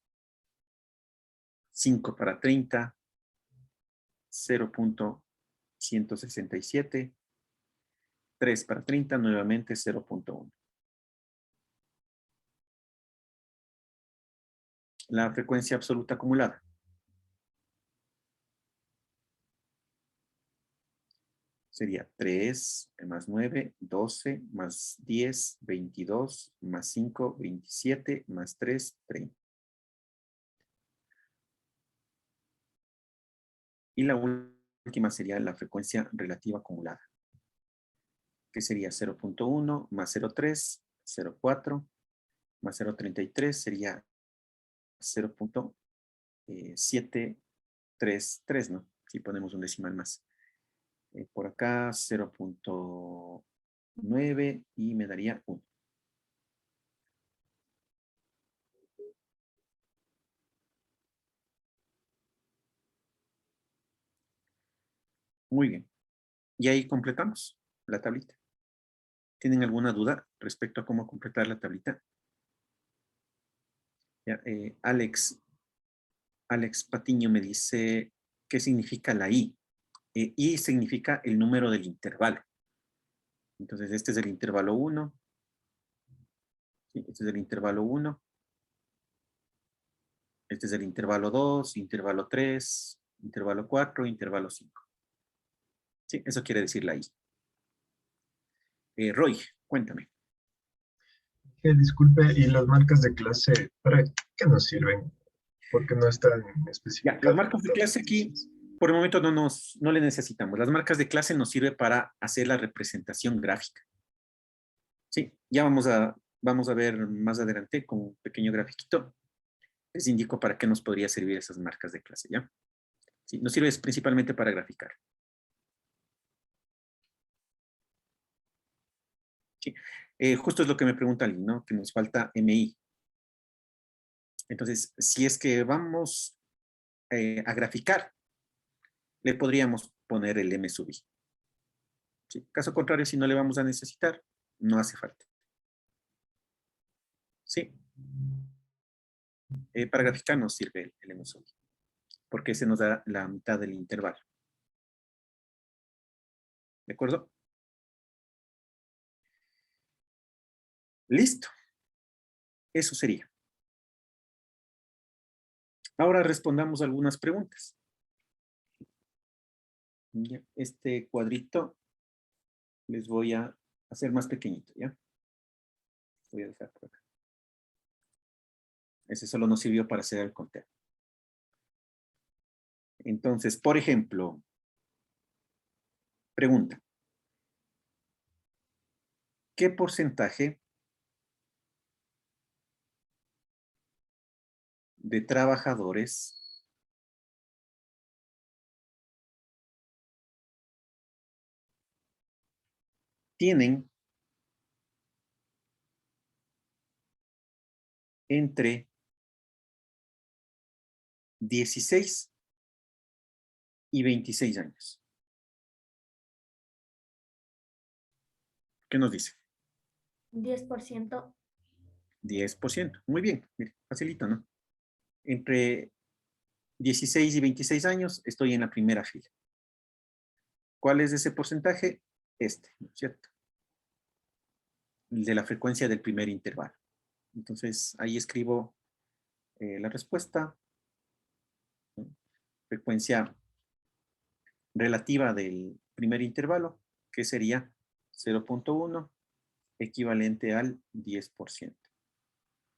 5 para 30, 0.167. 3 para 30, nuevamente 0.1. La frecuencia absoluta acumulada. Sería 3 más 9, 12, más 10, 22, más 5, 27, más 3, 30. Y la última sería la frecuencia relativa acumulada, que sería 0.1 más 0.3, 0.4, más 0.33 sería 0.733, ¿no? Si ponemos un decimal más. Por acá 0.9 y me daría 1. Muy bien. Y ahí completamos la tablita. ¿Tienen alguna duda respecto a cómo completar la tablita? Ya, Alex Patiño me dice, ¿qué significa la I? I significa el número del intervalo. Entonces, este es el intervalo 1. ¿Sí? Este es el intervalo 1. Este es el intervalo 2, intervalo 3, intervalo 4, intervalo 5. Sí, eso quiere decir la I. Roy, cuéntame. Disculpe, ¿y las marcas de clase para qué nos sirven? Porque no están Ya, especificadas. las marcas de clase aquí, por el momento no le necesitamos. Las marcas de clase nos sirve para hacer la representación gráfica. Sí, ya vamos a ver más adelante con un pequeño grafiquito. Les indico para qué nos podría servir esas marcas de clase, ¿ya? Sí, nos sirve principalmente para graficar. Sí. Justo es lo que me pregunta alguien, ¿no? Que nos falta MI. Entonces, si es que vamos a graficar, le podríamos poner el M sub I. ¿Sí? Caso contrario, si no le vamos a necesitar, no hace falta. ¿Sí? Para graficar nos sirve el M sub I, porque ese nos da la mitad del intervalo. ¿De acuerdo? Listo. Eso sería. Ahora respondamos algunas preguntas. Este cuadrito les voy a hacer más pequeñito, ¿ya? Voy a dejar por acá. Ese solo nos sirvió para hacer el conteo. Entonces, por ejemplo, pregunta. ¿Qué porcentaje de trabajadores tienen entre 16 y 26 años? ¿Qué nos dice? 10%. 10%. Muy bien, mire, facilito, ¿no? Entre 16 y 26 años estoy en la primera fila. ¿Cuál es ese porcentaje? Este, ¿no es cierto? El de la frecuencia del primer intervalo. Entonces, ahí escribo la respuesta. ¿No? Frecuencia relativa del primer intervalo, que sería 0.1, equivalente al 10%.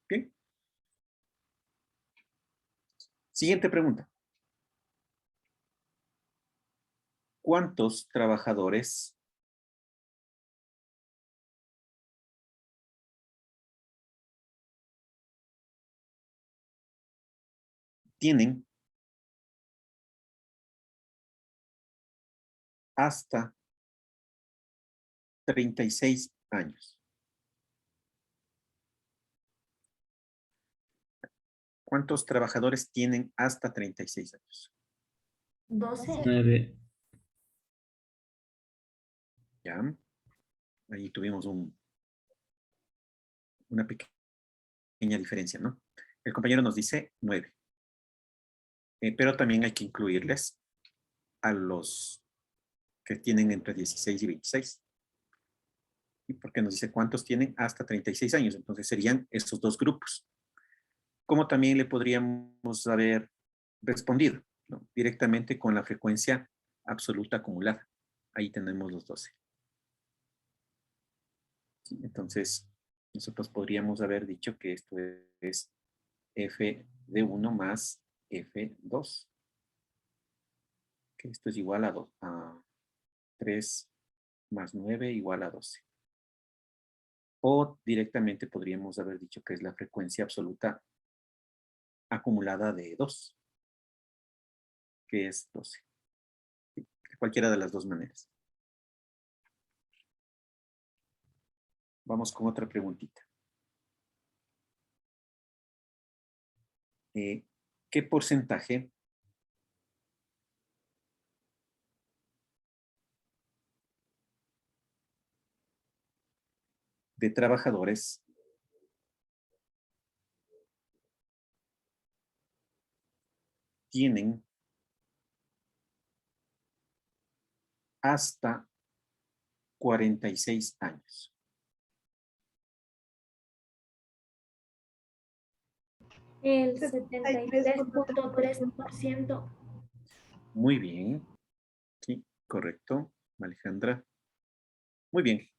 Bien. Siguiente pregunta. ¿Cuántos trabajadores tienen hasta 36 años? ¿Cuántos trabajadores tienen hasta 36 años? 12. 9. Ya. Ahí tuvimos una pequeña diferencia, ¿no? El compañero nos dice 9. Pero también hay que incluirles a los que tienen entre 16 y 26. ¿Y porque nos dice cuántos tienen hasta 36 años? Entonces serían estos dos grupos. Como también le podríamos haber respondido, ¿no? Directamente con la frecuencia absoluta acumulada. Ahí tenemos los 12. ¿Sí? Entonces, nosotros podríamos haber dicho que esto es f de 1 más f2. Que esto es igual a 3 más 9 igual a 12. O directamente podríamos haber dicho que es la frecuencia absoluta acumulada de 2, que es 12. ¿Sí? De cualquiera de las dos maneras. Vamos con otra preguntita. ¿Qué porcentaje de trabajadores tienen hasta 46 años? El 73.3%. Muy bien. Sí, correcto, Alejandra. Muy bien.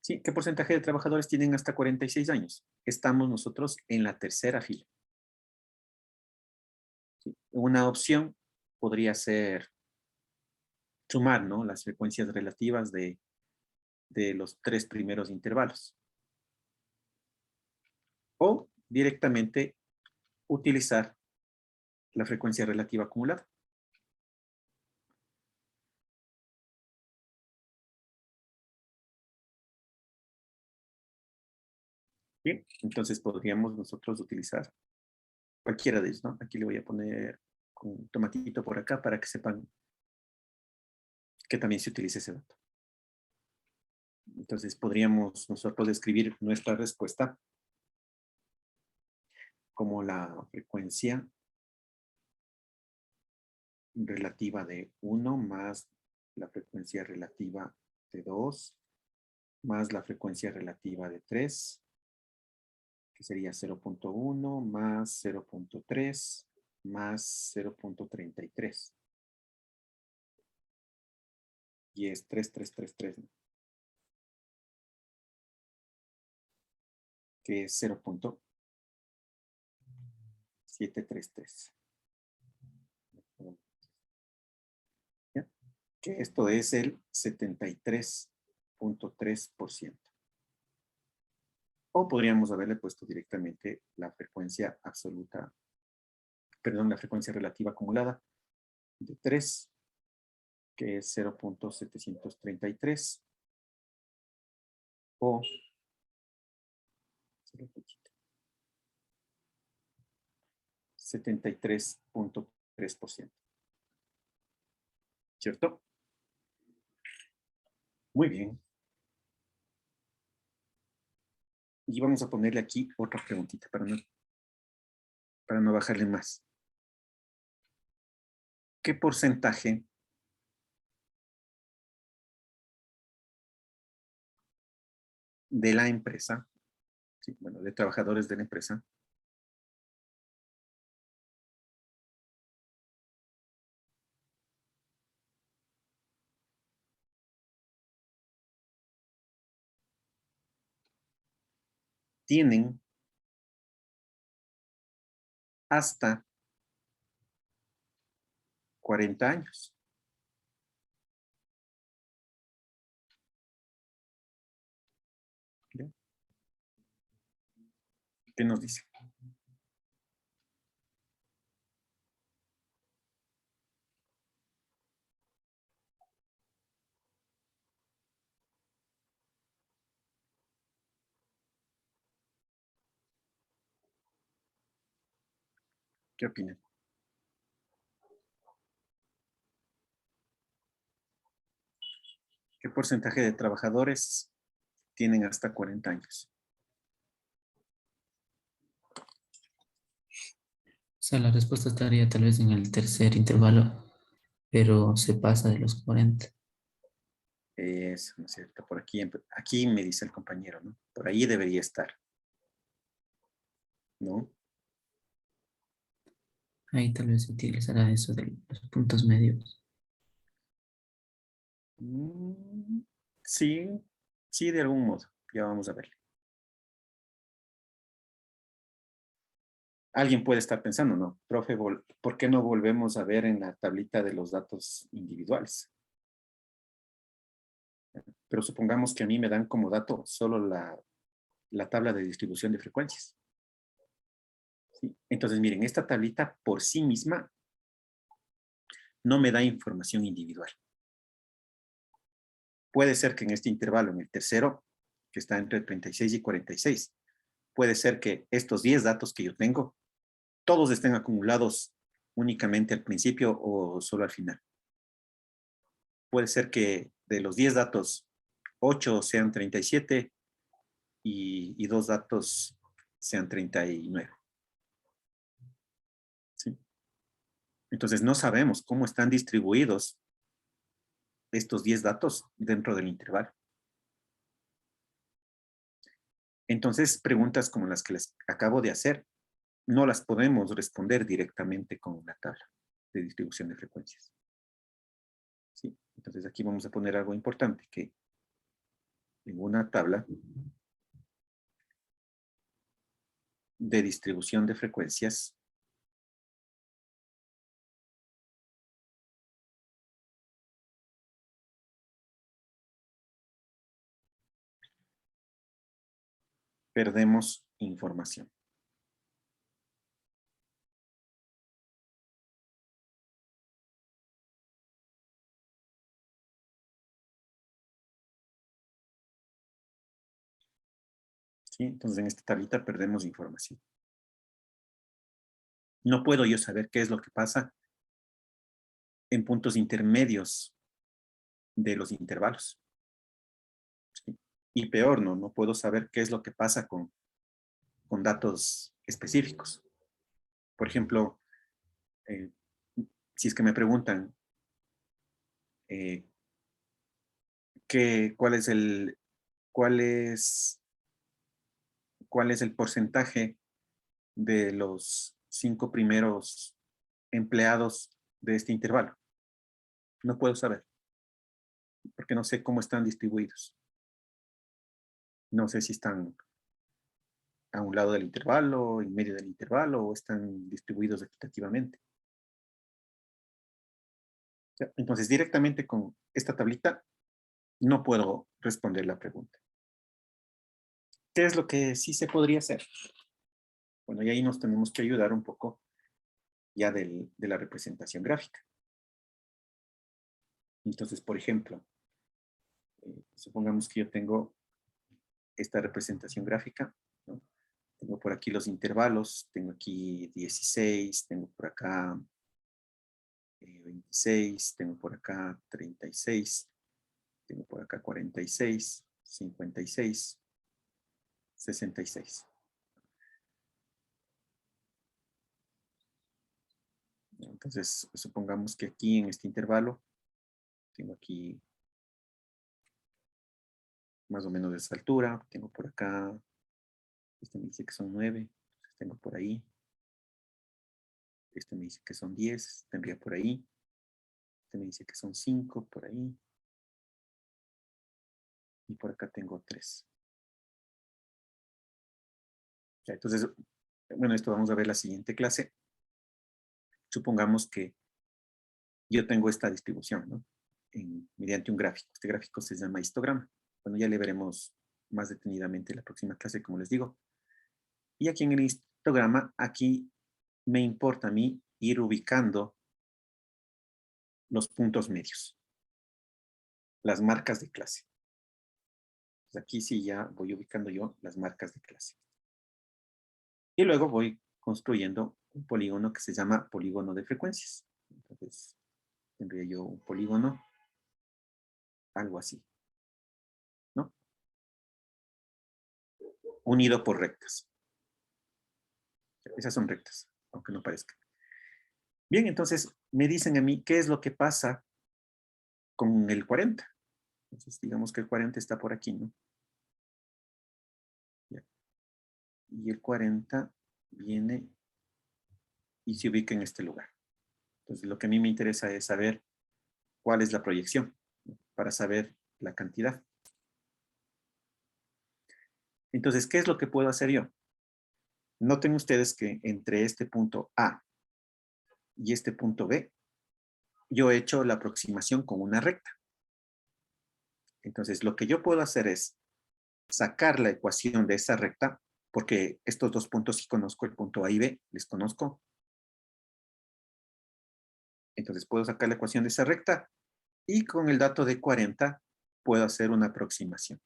¿Sí? ¿Qué porcentaje de trabajadores tienen hasta 46 años? Estamos nosotros en la tercera fila. ¿Sí? Una opción podría ser sumar, ¿no?, las frecuencias relativas de los 3 primeros intervalos. O directamente utilizar la frecuencia relativa acumulada. Bien, entonces podríamos nosotros utilizar cualquiera de ellos, ¿no? Aquí le voy a poner un tomatito por acá para que sepan que también se utiliza ese dato. Entonces podríamos nosotros describir nuestra respuesta como la frecuencia relativa de 1 más la frecuencia relativa de 2 más la frecuencia relativa de 3, que sería 0.1 más 0.3 más 0.33. Y es 3333, ¿no?, que es 0.733. ¿Ya? Que esto es el 73.3%. O podríamos haberle puesto directamente la frecuencia absoluta, perdón, la frecuencia relativa acumulada de 3, que es 0.733, o 73.3%. ¿Cierto? Muy bien. Y vamos a ponerle aquí otra preguntita para no bajarle más. ¿Qué porcentaje de la empresa, sí, bueno, de trabajadores de la empresa, tienen hasta 40 años? ¿Ya? ¿Qué nos dice? ¿Qué opinan? ¿Qué porcentaje de trabajadores tienen hasta 40 años? O sea, la respuesta estaría tal vez en el tercer intervalo, pero se pasa de los 40. Eso, ¿no es cierto? Por aquí me dice el compañero, ¿no? Por ahí debería estar, ¿no? Ahí tal vez se utilizará eso de los puntos medios. Sí, sí, de algún modo. Ya vamos a ver. Alguien puede estar pensando, ¿no? Profe, ¿por qué no volvemos a ver en la tablita de los datos individuales? Pero supongamos que a mí me dan como dato solo la tabla de distribución de frecuencias. ¿Sí? Entonces, miren, esta tablita por sí misma no me da información individual. Puede ser que en este intervalo, en el tercero, que está entre 36 y 46, puede ser que estos 10 datos que yo tengo, todos estén acumulados únicamente al principio o solo al final. Puede ser que de los 10 datos, 8 sean 37 y 2 datos sean 39. ¿Sí? Entonces no sabemos cómo están distribuidos estos 10 datos dentro del intervalo. Entonces preguntas como las que les acabo de hacer no las podemos responder directamente con una tabla de distribución de frecuencias. ¿Sí? Entonces aquí vamos a poner algo importante, que en una tabla de distribución de frecuencias perdemos información. ¿Sí? Entonces, en esta tablita perdemos información. No puedo yo saber qué es lo que pasa en puntos intermedios de los intervalos. ¿Sí? Y peor, no puedo saber qué es lo que pasa con datos específicos. Por ejemplo, si es que me preguntan cuál es el porcentaje de los 5 primeros empleados de este intervalo. No puedo saber, porque no sé cómo están distribuidos. No sé si están a un lado del intervalo, en medio del intervalo, o están distribuidos equitativamente. Entonces, directamente con esta tablita, no puedo responder la pregunta. ¿Qué es lo que sí se podría hacer? Bueno, y ahí nos tenemos que ayudar un poco ya de la representación gráfica. Entonces, por ejemplo, supongamos que yo tengo esta representación gráfica, ¿no? Tengo por aquí los intervalos, tengo aquí 16, tengo por acá 26, tengo por acá 36, tengo por acá 46, 56, 66. Entonces, supongamos que aquí en este intervalo, tengo aquí más o menos de esa altura, tengo por acá, este me dice que son 9, entonces tengo por ahí, este me dice que son 10, tendría por ahí, este me dice que son 5, por ahí, y por acá tengo 3. Ya, entonces, bueno, esto vamos a ver la siguiente clase. Supongamos que yo tengo esta distribución, ¿no? Mediante un gráfico. Este gráfico se llama histograma. Bueno, ya le veremos más detenidamente en la próxima clase, como les digo. Y aquí en el histograma, aquí me importa a mí ir ubicando los puntos medios, las marcas de clase. Pues aquí sí ya voy ubicando yo las marcas de clase. Y luego voy construyendo un polígono que se llama polígono de frecuencias. Entonces, tendría yo un polígono, algo así, ¿no? Unido por rectas. Esas son rectas, aunque no parezcan. Bien, entonces me dicen a mí qué es lo que pasa con el 40. Entonces, digamos que el 40 está por aquí, ¿no? Ya. Y el 40 viene y se ubica en este lugar. Entonces, lo que a mí me interesa es saber cuál es la proyección, ¿no? Para saber la cantidad. Entonces, ¿qué es lo que puedo hacer yo? Noten ustedes que entre este punto A y este punto B, yo he hecho la aproximación con una recta. Entonces, lo que yo puedo hacer es sacar la ecuación de esa recta, porque estos dos puntos sí conozco, el punto A y B, les conozco. Entonces, puedo sacar la ecuación de esa recta y con el dato de 40 puedo hacer una aproximación.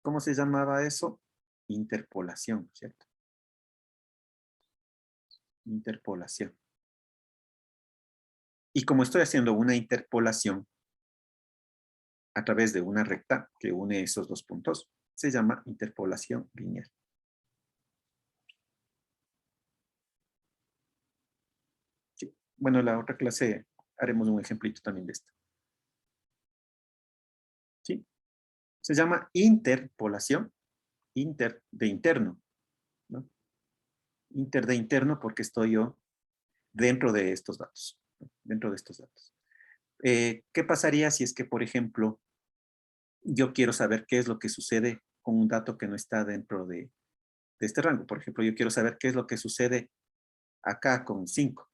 ¿Cómo se llamaba eso? Interpolación, ¿cierto? Interpolación. Y como estoy haciendo una interpolación a través de una recta que une esos dos puntos, se llama interpolación lineal. Sí. Bueno, en la otra clase haremos un ejemplito también de esto. ¿Sí? Se llama interpolación, inter de interno, ¿no? Inter de interno porque estoy yo dentro de estos datos, ¿no? Dentro de estos datos. ¿Qué pasaría si es que, por ejemplo, yo quiero saber qué es lo que sucede con un dato que no está dentro de este rango. Por ejemplo, yo quiero saber qué es lo que sucede acá con 5.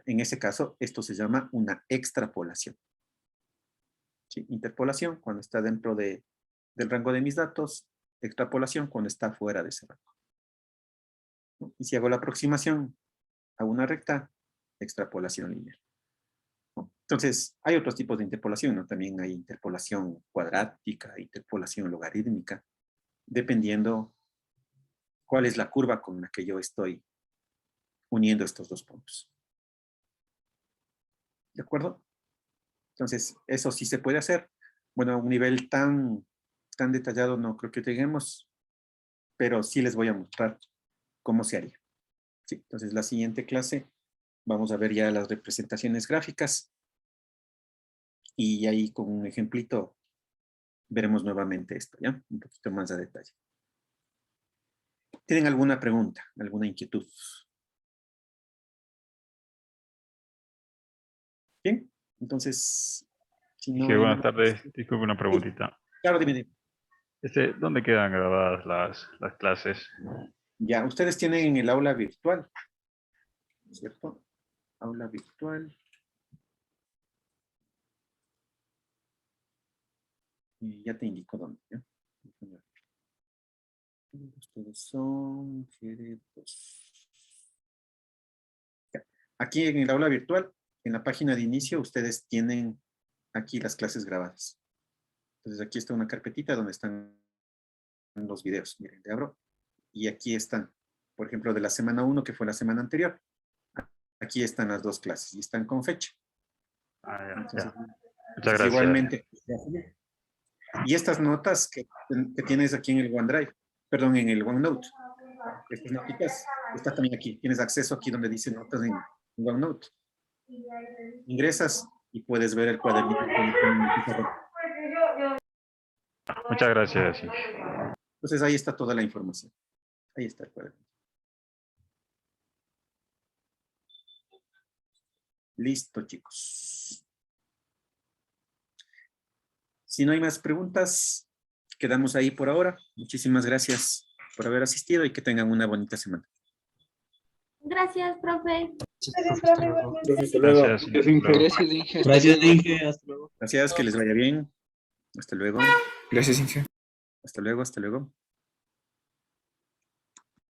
En ese caso, esto se llama una extrapolación. ¿Sí? Interpolación cuando está dentro del rango de mis datos, extrapolación cuando está fuera de ese rango. ¿No? Y si hago la aproximación a una recta, extrapolación lineal. ¿No? Entonces, hay otros tipos de interpolación, ¿no? También hay interpolación cuadrática, interpolación logarítmica, dependiendo cuál es la curva con la que yo estoy uniendo estos dos puntos. ¿De acuerdo? Entonces, eso sí se puede hacer. Bueno, a un nivel tan detallado no creo que lleguemos, pero sí les voy a mostrar cómo se haría. Sí, entonces, la siguiente clase vamos a ver ya las representaciones gráficas y ahí con un ejemplito veremos nuevamente esto, ¿ya? Un poquito más a detalle. ¿Tienen alguna pregunta, alguna inquietud? Bien, entonces, si no Sí, hay buenas nada tardes. más- Disculpe una Sí, preguntita. claro, dime. ¿Dónde quedan grabadas las clases? Ya, ustedes tienen el aula virtual, ¿cierto? Aula virtual. Y ya te indico dónde, ¿ya? Ustedes son G2. Ya. Aquí en el aula virtual, en la página de inicio, ustedes tienen aquí las clases grabadas. Entonces aquí está una carpetita donde están los videos. Miren, le abro. Y aquí están, por ejemplo, de la semana 1, que fue la semana anterior. Aquí están las dos clases y están con fecha. Ah, ya, Entonces, ya. Muchas entonces, gracias. igualmente. Y estas notas que tienes aquí en el OneDrive, perdón, en el OneNote, estas notitas, están también aquí. Tienes acceso aquí donde dice notas en OneNote. Ingresas y puedes ver el cuadernito. Muchas gracias. Sí. Entonces ahí está toda la información. Ahí está el cuadernito. Listo, chicos. Si no hay más preguntas, quedamos ahí por ahora. Muchísimas gracias por haber asistido y que tengan una bonita semana. Gracias, profe. Gracias, profe, igualmente. Gracias. Hasta luego. Gracias, Inge. Hasta Gracias, luego. Inge. Hasta luego. Gracias, que les vaya bien. Hasta luego. Gracias, Inge. Hasta luego, hasta luego.